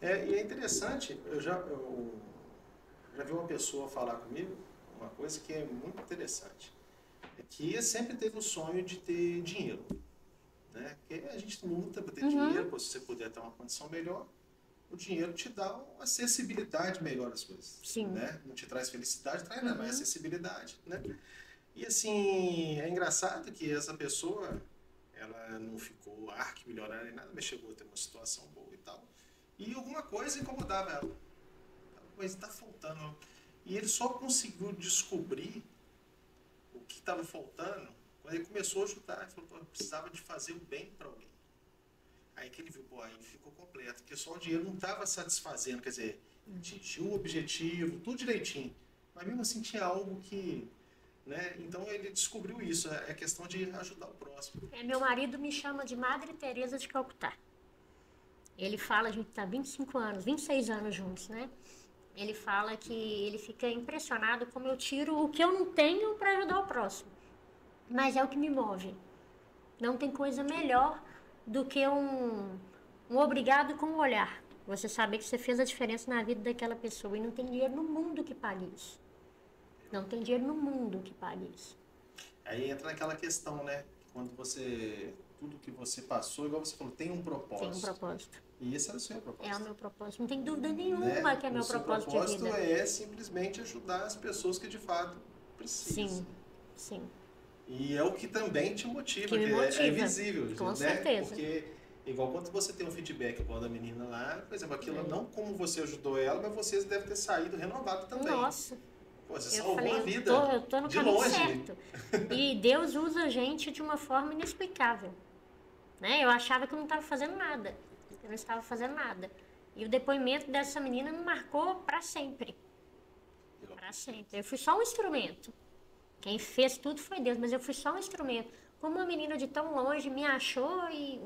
E é interessante, eu já vi uma pessoa falar comigo uma coisa que é muito interessante. É que sempre teve o sonho de ter dinheiro, né? Porque a gente luta para ter dinheiro, se você puder ter uma condição melhor, o dinheiro te dá uma acessibilidade melhor às coisas, Sim. né? Não te traz felicidade, traz nada, mas acessibilidade, né? E assim, é engraçado que essa pessoa, ela não ficou arqui-milionária nem nada, mas chegou a ter uma situação boa e tal. E alguma coisa incomodava ela. Alguma coisa está faltando. E ele só conseguiu descobrir o que estava faltando quando ele começou a ajudar. Ele falou, pô, eu precisava de fazer o bem para alguém. Aí que ele viu, pô, aí ficou completo, porque só o dinheiro não estava satisfazendo, quer dizer, atingiu o objetivo, tudo direitinho. Mas mesmo assim tinha algo que, né? Então ele descobriu isso, é questão de ajudar o próximo. É, meu marido me chama de Madre Teresa de Calcutá. Ele fala, a gente está 25 anos, 26 anos juntos, né? Ele fala que ele fica impressionado como eu tiro o que eu não tenho para ajudar o próximo. Mas é o que me move. Não tem coisa melhor do que um obrigado com o olhar. Você saber que você fez a diferença na vida daquela pessoa. E não tem dinheiro no mundo que pague isso. Não tem dinheiro no mundo que pague isso. Aí entra naquela questão, né? Quando você, tudo que você passou, igual você falou, tem um propósito. Tem um propósito. E esse era o seu propósito. É o meu propósito. Não tem dúvida nenhuma Né? que é meu O seu propósito de vida. é simplesmente ajudar as pessoas que de fato precisam. Sim, sim. E é o que também te motiva, Que me que motiva. é visível, Com né? certeza. Porque, igual quando você tem um feedback igual da menina lá, por exemplo, aquilo não como você ajudou ela, mas você deve ter saído renovado também. Nossa. Pô, você Eu salvou falei, a vida. eu tô no de caminho longe. certo. E Deus usa a gente de uma forma inexplicável. Né? Eu achava que eu não estava fazendo nada. Eu não estava fazendo nada. E o depoimento dessa menina me marcou para sempre. Para sempre. Eu fui só um instrumento. Quem fez tudo foi Deus, mas eu fui só um instrumento. Como uma menina de tão longe me achou e...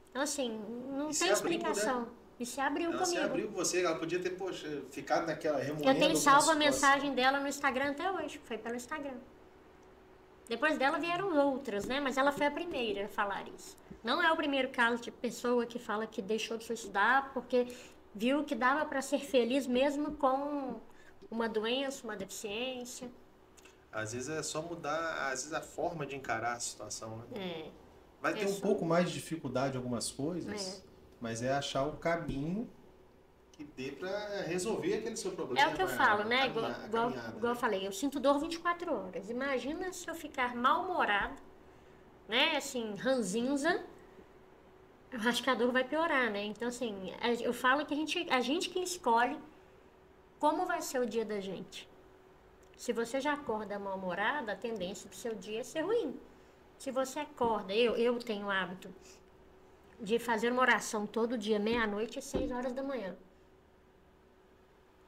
Então, assim, não tem explicação. Né? E se abriu ela comigo. Se abriu com você, ela podia ter, poxa, ficado naquela remoendo. Eu tenho salvo a mensagem dela no Instagram até hoje. Foi pelo Instagram. Depois dela vieram outras, né? Mas ela foi a primeira a falar isso. Não é o primeiro caso de pessoa que fala que deixou de estudar porque viu que dava para ser feliz mesmo com uma doença, uma deficiência. Às vezes é só mudar, às vezes a forma de encarar a situação, né? É. Vai ter um pouco mais de dificuldade em algumas coisas, mas é achar o caminho que dê para resolver aquele seu problema. É o que eu falo, né? Igual eu falei, eu sinto dor 24 horas. Imagina se eu ficar mal-humorada, né? Assim, ranzinza, eu acho que a dor vai piorar, né? Então, assim, eu falo que a gente que escolhe como vai ser o dia da gente. Se você já acorda mal-humorada, a tendência do seu dia é ser ruim. Se você acorda, eu tenho o hábito de fazer uma oração todo dia, meia-noite e 6 horas da manhã.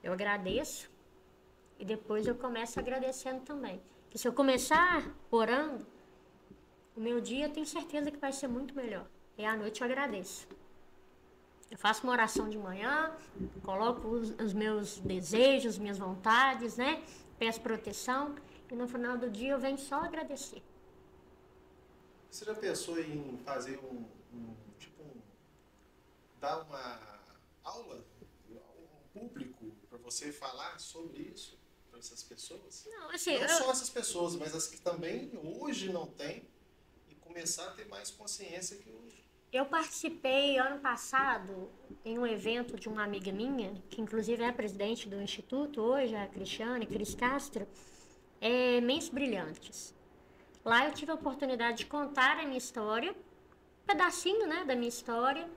Eu agradeço e depois eu começo agradecendo também. Porque se eu começar orando, o meu dia eu tenho certeza que vai ser muito melhor. E à noite eu agradeço. Eu faço uma oração de manhã, coloco os meus desejos, minhas vontades, né? Peço proteção e no final do dia eu venho só agradecer. Você já pensou em fazer dar uma aula um público para você falar sobre isso para essas pessoas? Não, assim, não só essas pessoas, mas as que também hoje não têm e começar a ter mais consciência que hoje. Eu participei ano passado em um evento de uma amiga minha, que inclusive é a presidente do Instituto hoje, a Cristiane Cris Castro, Mentes Brilhantes. Lá eu tive a oportunidade de contar a minha história, um pedacinho, né, da minha história,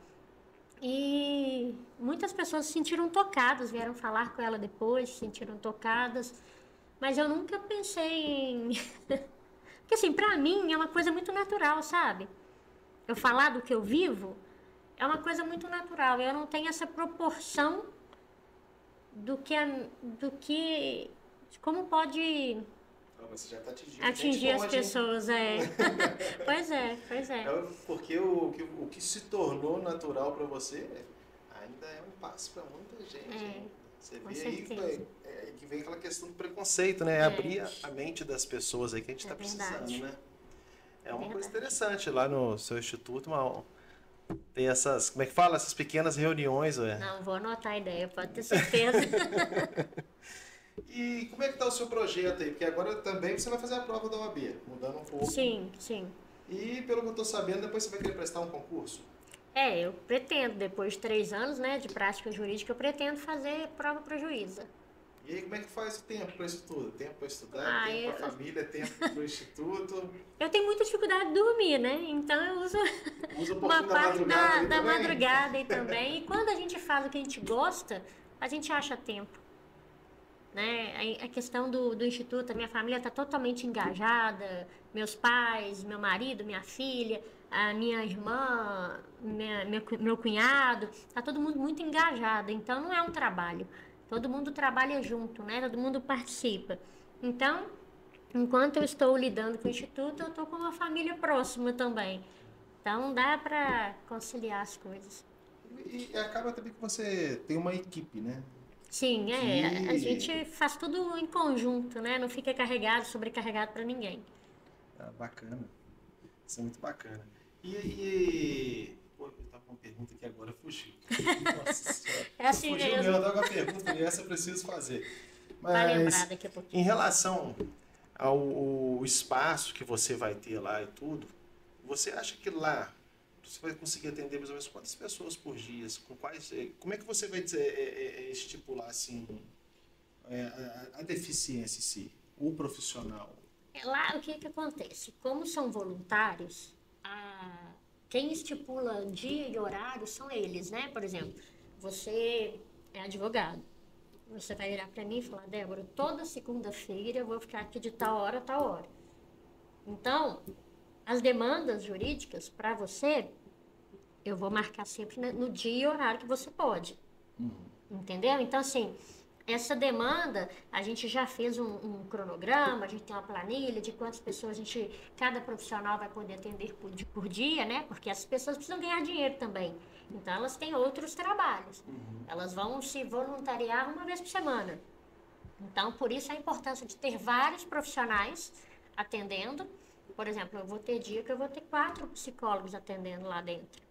e muitas pessoas se sentiram tocadas, vieram falar com ela depois, se sentiram tocadas, mas eu nunca pensei em... Porque assim, pra mim é uma coisa muito natural, sabe? Eu falar do que eu vivo é uma coisa muito natural. Eu não tenho essa proporção de como pode Você já está atingir as pessoas. Pois é. Porque o que se tornou natural para você ainda é um passo para muita gente. Você vê aí que vem aquela questão do preconceito, né? Abrir a mente das pessoas aí que a gente está precisando, né? É uma coisa interessante lá no seu instituto, tem essas, como é que fala? Essas pequenas reuniões, ué. Não, vou anotar a ideia, pode ter certeza. E como é que tá o seu projeto aí? Porque agora também você vai fazer a prova da OAB, mudando um pouco. Sim. E pelo que eu estou sabendo, depois você vai querer prestar um concurso? Eu pretendo, depois de 3 anos, né, de prática jurídica, eu pretendo fazer prova para juíza. E aí, como é que faz o tempo para isso tudo? Tempo para estudar, tempo para a família, tempo para o instituto? Eu tenho muita dificuldade de dormir, né? Então eu uso um uma parte da madrugada madrugada aí também. E quando a gente faz o que a gente gosta, a gente acha tempo. Né? A questão do instituto, a minha família está totalmente engajada, meus pais, meu marido, minha filha, a minha irmã, meu cunhado, está todo mundo muito engajado. Então não é um trabalho. Todo mundo trabalha junto, né? Todo mundo participa. Então, enquanto eu estou lidando com o Instituto, eu estou com uma família próxima também. Então, dá para conciliar as coisas. E acaba também que você tem uma equipe, né? Sim, a gente faz tudo em conjunto, né? Não fica sobrecarregado para ninguém. Bacana. Isso é muito bacana. Pô, eu tava com uma pergunta que agora fugiu. Nossa senhora. Assim fugiu mesmo. Eu tava com uma pergunta e essa eu preciso fazer. Vai lembrar daqui a pouquinho. Em relação ao espaço que você vai ter lá e tudo, você acha que lá você vai conseguir atender mais ou menos quantas pessoas por dia? Como é que você vai estipular assim, a deficiência em si, o profissional? Lá o que acontece? Como são voluntários, quem estipula dia e horário são eles, né? Por exemplo, você é advogado. Você vai virar para mim e falar, Débora, toda segunda-feira eu vou ficar aqui de tal hora a tal hora. Então, as demandas jurídicas para você, eu vou marcar sempre no dia e horário que você pode. Entendeu? Então, assim, essa demanda, a gente já fez um cronograma, a gente tem uma planilha de quantas pessoas cada profissional vai poder atender por dia, né? Porque as pessoas precisam ganhar dinheiro também. Então, elas têm outros trabalhos. Elas vão se voluntariar uma vez por semana. Então, por isso a importância de ter vários profissionais atendendo. Por exemplo, eu vou ter dia que eu vou ter 4 psicólogos atendendo lá dentro.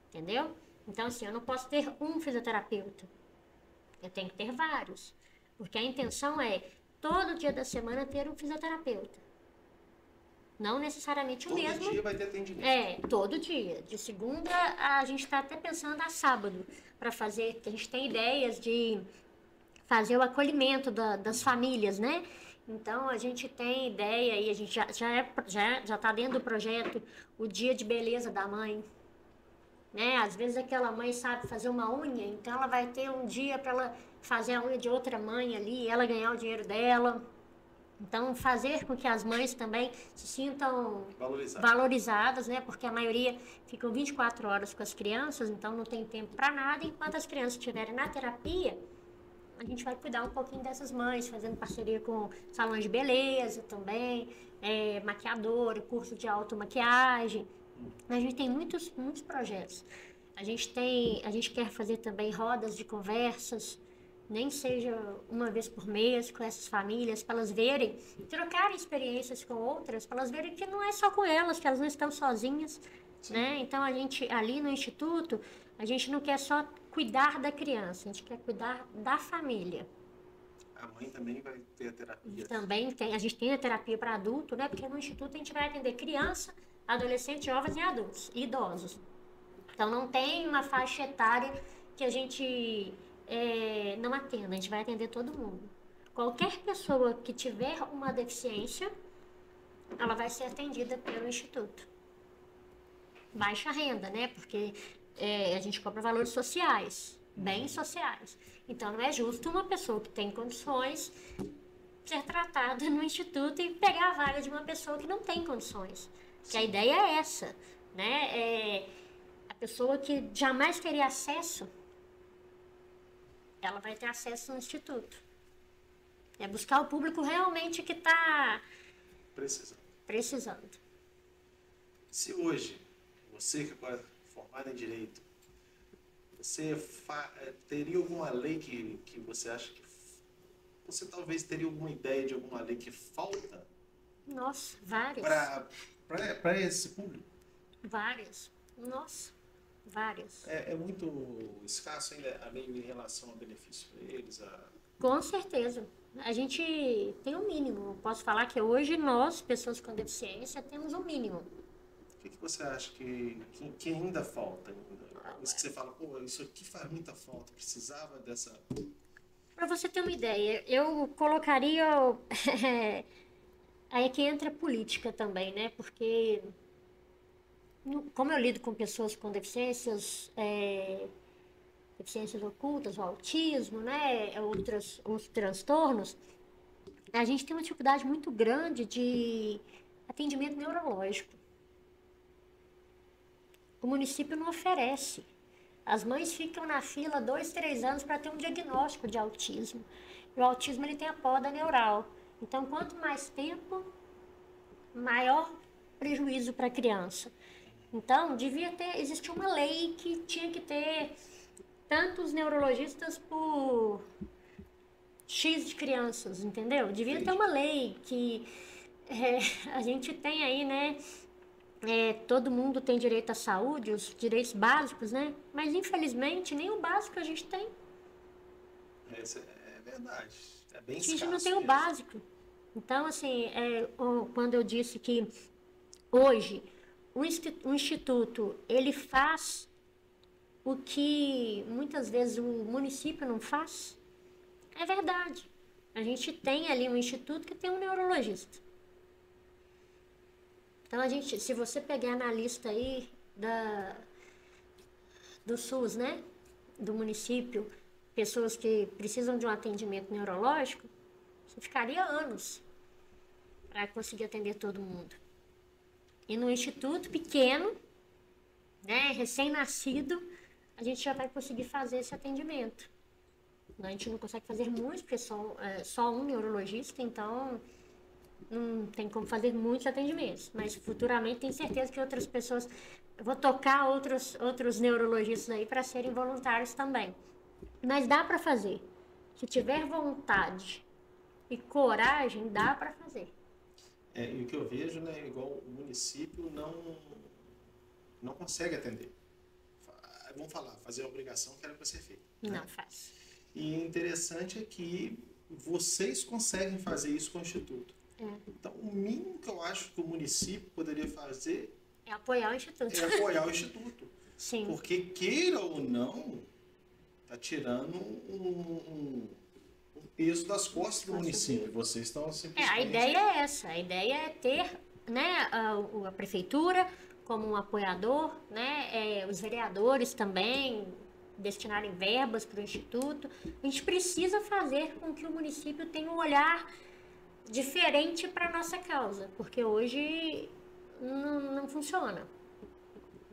Entendeu? Então, assim, eu não posso ter um fisioterapeuta. Eu tenho que ter vários. Porque a intenção é, todo dia da semana, ter um fisioterapeuta. Não necessariamente o mesmo. Todo dia vai ter atendimento? Todo dia. De segunda, a gente está até pensando a sábado para fazer, a gente tem ideias de fazer o acolhimento das famílias, né? Então, a gente tem ideia e a gente já está dentro do projeto o dia de beleza da mãe. Né? Às vezes aquela mãe sabe fazer uma unha, então ela vai ter um dia para ela fazer a unha de outra mãe ali, ela ganhar o dinheiro dela. Então, fazer com que as mães também se sintam valorizadas, né? Porque a maioria ficam 24 horas com as crianças, então não tem tempo para nada. Enquanto as crianças estiverem na terapia, a gente vai cuidar um pouquinho dessas mães, fazendo parceria com salões de beleza também, maquiadora, curso de automaquiagem. A gente tem muitos projetos. A gente quer fazer também rodas de conversas, nem seja uma vez por mês com essas famílias, para elas verem, trocarem experiências com outras, para elas verem que não é só com elas, que elas não estão sozinhas, né? Então, a gente, ali no Instituto, a gente não quer só cuidar da criança, a gente quer cuidar da família. A mãe também vai ter a terapia? Também tem, a gente tem a terapia para adulto, né? Porque no Instituto a gente vai atender criança, adolescentes, jovens e adultos, e idosos. Então não tem uma faixa etária que a gente não atenda, a gente vai atender todo mundo. Qualquer pessoa que tiver uma deficiência, ela vai ser atendida pelo Instituto. Baixa renda, né? Porque a gente cobra valores sociais, bens sociais. Então não é justo uma pessoa que tem condições ser tratada no Instituto e pegar a vaga de uma pessoa que não tem condições. Que a ideia é essa, né? A pessoa que jamais teria acesso, ela vai ter acesso no Instituto. É buscar o público realmente que está precisando. Se hoje, você que agora é formado em Direito, você teria alguma lei que você acha que... Você talvez teria alguma ideia de alguma lei que falta? Nossa, várias. Para esse público? Várias. Nossa, várias. É muito escasso ainda a lei em relação a benefício para eles? Com certeza. A gente tem um mínimo. Posso falar que hoje nós, pessoas com deficiência, temos um mínimo. O que você acha que ainda falta? Isso que você fala, pô, isso aqui faz muita falta, precisava dessa... Para você ter uma ideia, eu colocaria... Aí é que entra a política também, né? Porque, como eu lido com pessoas com deficiências ocultas, o autismo, né? Outros transtornos, a gente tem uma dificuldade muito grande de atendimento neurológico. O município não oferece. As mães ficam na fila 2, 3 anos para ter um diagnóstico de autismo. E o autismo ele tem a poda neural. Então, quanto mais tempo, maior prejuízo para a criança. Então, existir uma lei que tinha que ter tantos neurologistas por X de crianças, entendeu? Devia ter uma lei que a gente tem aí, né? Todo mundo tem direito à saúde, os direitos básicos, né? Mas, infelizmente, nem o básico a gente tem. É verdade. É bem escasso. A gente não tem o básico. Então, assim, quando eu disse que hoje o Instituto, ele faz o que muitas vezes o município não faz, é verdade. A gente tem ali um instituto que tem um neurologista. Então, se você pegar na lista aí do SUS, né, do município, pessoas que precisam de um atendimento neurológico, você ficaria anos para conseguir atender todo mundo. E no instituto pequeno, né, recém-nascido, a gente já vai conseguir fazer esse atendimento. A gente não consegue fazer muito, porque só um neurologista, então não tem como fazer muitos atendimentos. Mas futuramente tenho certeza que outras pessoas... Eu vou tocar outros neurologistas aí para serem voluntários também. Mas dá para fazer. Se tiver vontade e coragem, dá para fazer. E o que eu vejo, né, igual o município não consegue atender. Vamos fazer a obrigação que era para ser feita. Não né? faz. E o interessante é que vocês conseguem fazer isso com o Instituto. Então, o mínimo que eu acho que o município poderia fazer é apoiar o Instituto. É apoiar o Instituto. Sim. Porque, queira ou não, está tirando um peso das costas do município. Vocês estão simplesmente... A ideia é essa. A ideia é ter, né, a prefeitura como um apoiador, né, os vereadores também destinarem verbas para o Instituto. A gente precisa fazer com que o município tenha um olhar diferente para a nossa causa, porque hoje não funciona.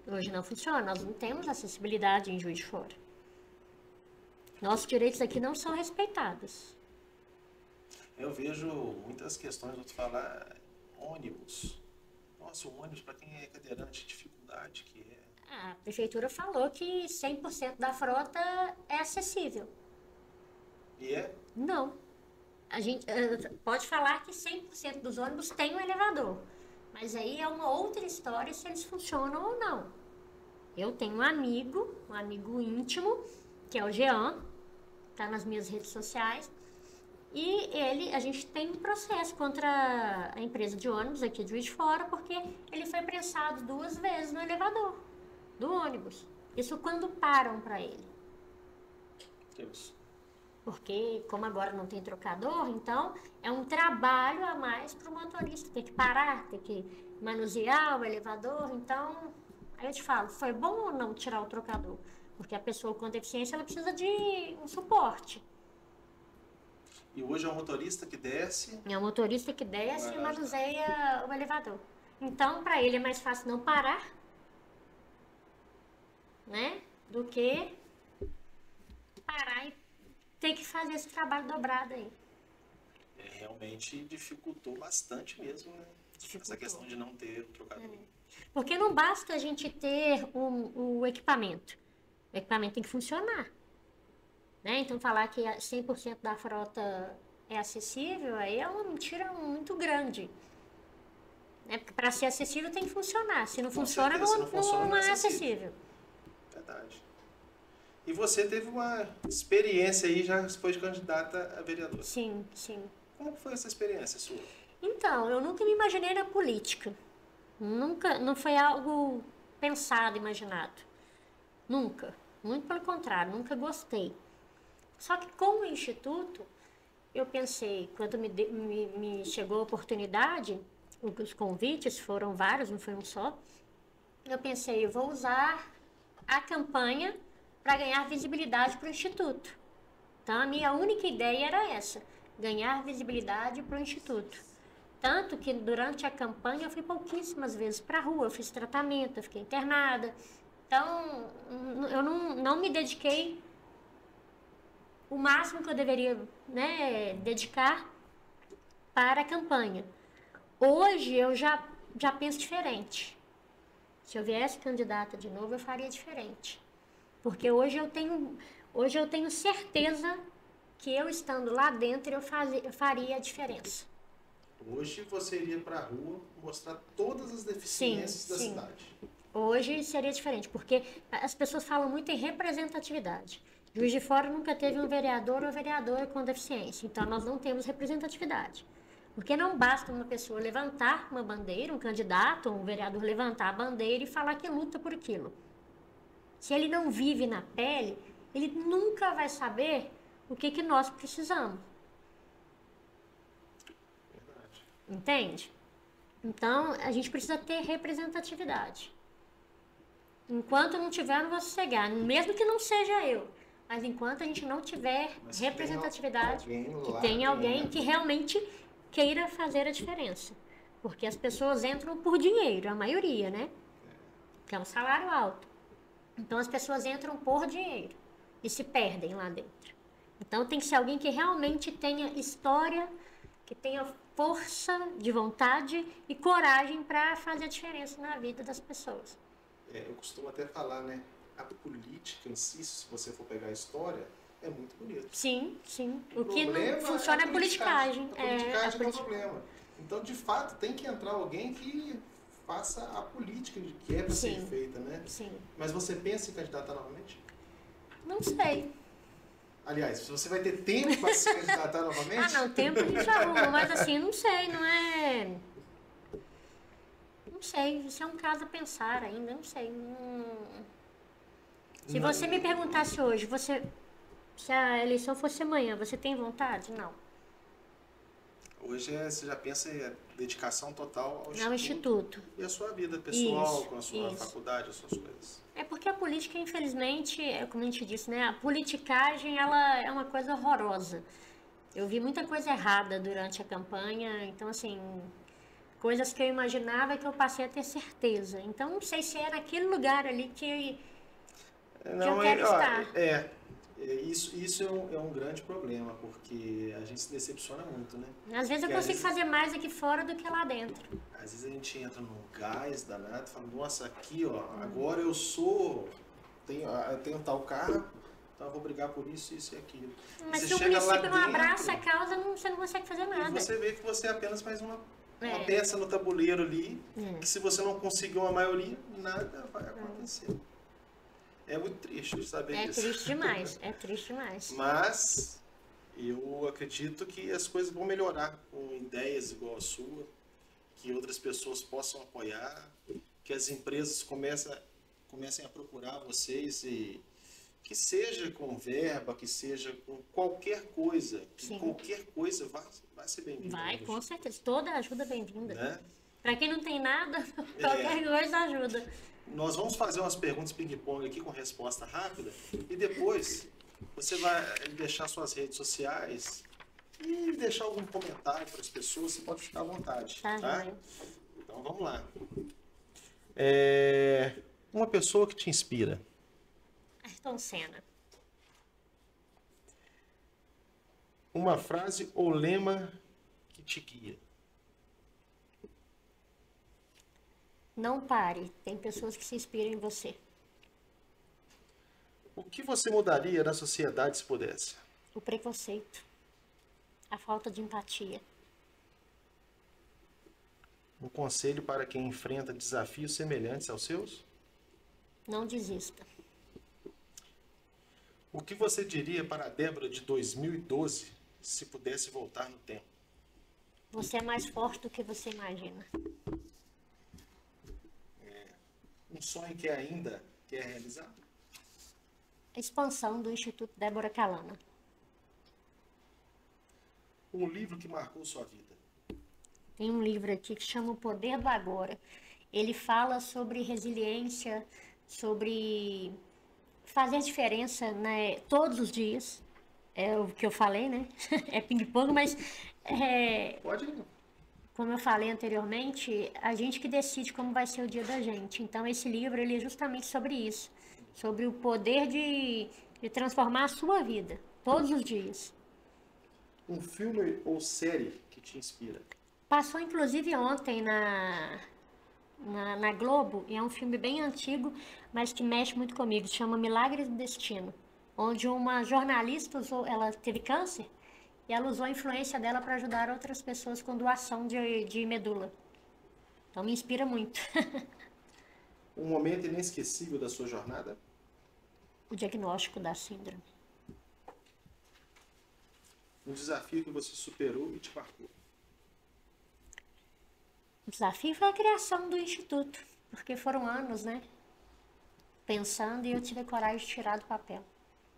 Hoje não funciona, nós não temos acessibilidade em Juiz de Fora. Nossos direitos aqui não são respeitados. Eu vejo muitas questões, vou te falar, ônibus. Nossa, o ônibus para quem é cadeirante, dificuldade que é. A prefeitura falou que 100% da frota é acessível. E é? Não. A gente pode falar que 100% dos ônibus tem um elevador. Mas aí é uma outra história se eles funcionam ou não. Eu tenho um amigo íntimo, que é o Jean, tá nas minhas redes sociais. E a gente tem um processo contra a empresa de ônibus aqui de Juiz de Fora, porque ele foi prensado 2 vezes no elevador do ônibus. Isso quando param para ele. Deus. Porque, como agora não tem trocador, então é um trabalho a mais para o motorista. Tem que parar, tem que manusear o elevador. Então, aí eu te falo, foi bom ou não tirar o trocador? Porque a pessoa com deficiência, ela precisa de um suporte. E hoje é o motorista que desce. É o motorista que desce e manuseia o elevador. Então, para ele é mais fácil não parar, né? Do que parar e ter que fazer esse trabalho dobrado aí. Realmente dificultou bastante mesmo, né? Dificultou. Essa questão de não ter trocador. Porque não basta a gente ter o equipamento. O equipamento tem que funcionar. Né? Então, falar que 100% da frota é acessível, aí é uma mentira muito grande. Né? Porque para ser acessível tem que funcionar. Se não funciona, não é acessível. Verdade. E você teve uma experiência aí, já foi candidata a vereadora. Sim, sim. Como foi essa experiência sua? Então, eu nunca me imaginei na política. Nunca, não foi algo pensado, imaginado. Nunca. Muito pelo contrário, nunca gostei. Só que com o Instituto, eu pensei, quando me chegou a oportunidade, os convites foram vários, não foi um só, eu pensei, eu vou usar a campanha para ganhar visibilidade para o Instituto. Então, a minha única ideia era essa, ganhar visibilidade para o Instituto. Tanto que durante a campanha eu fui pouquíssimas vezes para a rua, eu fiz tratamento, eu fiquei internada. Então, eu não me dediquei o máximo que eu deveria, né, dedicar para a campanha. Hoje eu já penso diferente. Se eu viesse candidata de novo, eu faria diferente. Porque hoje eu tenho certeza que eu estando lá dentro, eu faria a diferença. Hoje você iria para a rua mostrar todas as deficiências da cidade. Hoje seria diferente, porque as pessoas falam muito em representatividade. Juiz de Fora nunca teve um vereador ou vereadora com deficiência, então nós não temos representatividade. Porque não basta uma pessoa levantar uma bandeira, um candidato, um vereador levantar a bandeira e falar que luta por aquilo. Se ele não vive na pele, ele nunca vai saber o que nós precisamos. Verdade. Entende? Então, a gente precisa ter representatividade. Enquanto não tiver, eu não vou sossegar. Mesmo que não seja eu. Mas enquanto a gente não tiver representatividade, que tenha alguém que realmente queira fazer a diferença. Porque as pessoas entram por dinheiro, a maioria, né? Que é um salário alto. Então as pessoas entram por dinheiro e se perdem lá dentro. Então tem que ser alguém que realmente tenha história, que tenha força de vontade e coragem para fazer a diferença na vida das pessoas. Eu costumo até falar, né? A política em si, se você for pegar a história, é muito bonito. Sim, sim. O que não funciona é a politicagem. A politicagem é o problema. Então, de fato, tem que entrar alguém que faça a política que é para ser feita, né? Sim. Mas você pensa em candidatar novamente? Não sei. Aliás, você vai ter tempo para se candidatar novamente? Não, tempo a gente arruma, mas assim, não sei, não é... Não sei, isso é um caso a pensar ainda, não sei. Se você me perguntasse hoje, se a eleição fosse amanhã, você tem vontade? Não. Hoje você já pensa em dedicação total ao instituto. E a sua vida pessoal, isso, com a sua faculdade, as suas coisas. É porque a política, infelizmente, como a gente disse, né? A politicagem, ela é uma coisa horrorosa. Eu vi muita coisa errada durante a campanha, então, assim, coisas que eu imaginava que eu passei a ter certeza. Então, não sei se é naquele lugar ali que eu quero estar. Isso é um grande problema, porque a gente se decepciona muito, né? Às vezes eu consigo fazer mais aqui fora do que lá dentro. Às vezes a gente entra num gás danado e fala, nossa, aqui, ó, agora eu sou... Eu tenho tal cargo, então eu vou brigar por isso, isso e aquilo. Mas se o município não abraça a causa, você não consegue fazer nada. E você vê que você é apenas mais uma peça no tabuleiro ali, que se você não conseguir uma maioria, nada vai acontecer. É muito triste saber disso. É triste demais, é triste demais. Mas Eu acredito que as coisas vão melhorar com ideias igual a sua, que outras pessoas possam apoiar, que as empresas comecem a procurar vocês e que seja com verba, que seja com qualquer coisa, que Sim. qualquer coisa vai ser bem-vinda. Vai, né, com certeza. Toda ajuda é bem-vinda. né? Para quem não tem nada, qualquer coisa ajuda. Nós vamos fazer umas perguntas ping-pong aqui com resposta rápida e depois você vai deixar suas redes sociais e deixar algum comentário para as pessoas, você pode ficar à vontade. Tá, Tá? joia. Então vamos lá. Uma pessoa que te inspira. Ayrton Senna. Uma frase ou lema que te guia. Não pare. Tem pessoas que se inspiram em você. O que você mudaria na sociedade se pudesse? O preconceito. A falta de empatia. Um conselho para quem enfrenta desafios semelhantes aos seus? Não desista. O que você diria para a Débora de 2012 se pudesse voltar no tempo? Você é mais forte do que você imagina. Um sonho que ainda quer realizar? A expansão do Instituto Débora Calana. Um livro que marcou sua vida? Tem um livro aqui que chama O Poder do Agora. Ele fala sobre resiliência, sobre fazer diferença, né, todos os dias. É o que eu falei, né? É ping-pong, mas Pode ir. como eu falei anteriormente, a gente que decide como vai ser o dia da gente. Então, esse livro ele é justamente sobre isso. Sobre o poder de transformar a sua vida, todos os dias. Um filme ou série que te inspira? Passou, inclusive, ontem na Globo, e é um filme bem antigo, mas que mexe muito comigo. Se chama Milagres do Destino. Onde uma jornalista ela teve câncer e ela usou a influência dela para ajudar outras pessoas com doação de medula. Então, me inspira muito. Um momento inesquecível da sua jornada? O diagnóstico da síndrome. Um desafio que você superou e te marcou? O desafio foi a criação do Instituto, porque foram anos, né? Pensando e eu tive a coragem de tirar do papel.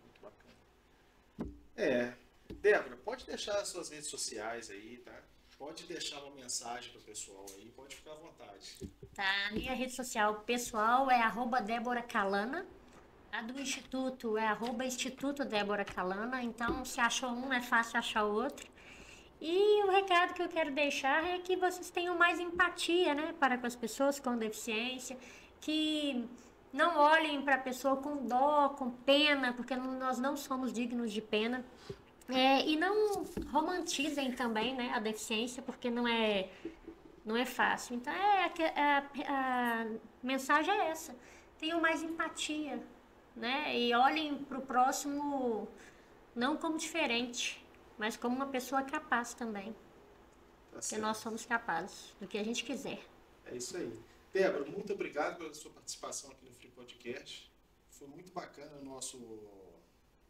Muito bacana. Débora, pode deixar suas redes sociais aí, tá? Pode deixar uma mensagem para o pessoal aí, pode ficar à vontade. Tá, a minha rede social pessoal é @DéboraCalana. A do Instituto é @Instituto Débora Calana. Então, se achou um, é fácil achar o outro. E o recado que eu quero deixar é que vocês tenham mais empatia, né, para com as pessoas com deficiência, que não olhem para a pessoa com dó, com pena, porque nós não somos dignos de pena. E não romantizem também, né, a deficiência, porque não é fácil. Então, a mensagem é essa. Tenham mais empatia, né, e olhem para o próximo não como diferente, mas como uma pessoa capaz também. Tá Porque certo. nós somos capazes do que a gente quiser. É isso aí. Débora, muito obrigado pela sua participação aqui no Free Podcast. Foi muito bacana o nosso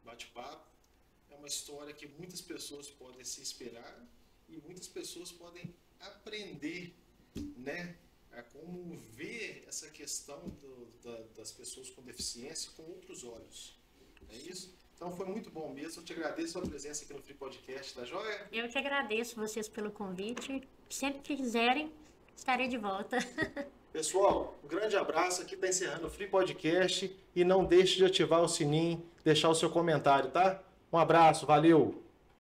bate-papo. É uma história que muitas pessoas podem se inspirar e muitas pessoas podem aprender, né, a como ver essa questão das pessoas com deficiência com outros olhos. É isso? Então foi muito bom mesmo. Eu te agradeço a sua presença aqui no Free Podcast, tá joia? Eu que agradeço vocês pelo convite. Sempre que quiserem, estarei de volta. Pessoal, um grande abraço. Aqui está encerrando o Free Podcast. E não deixe de ativar o sininho, deixar o seu comentário, tá? Um abraço, valeu!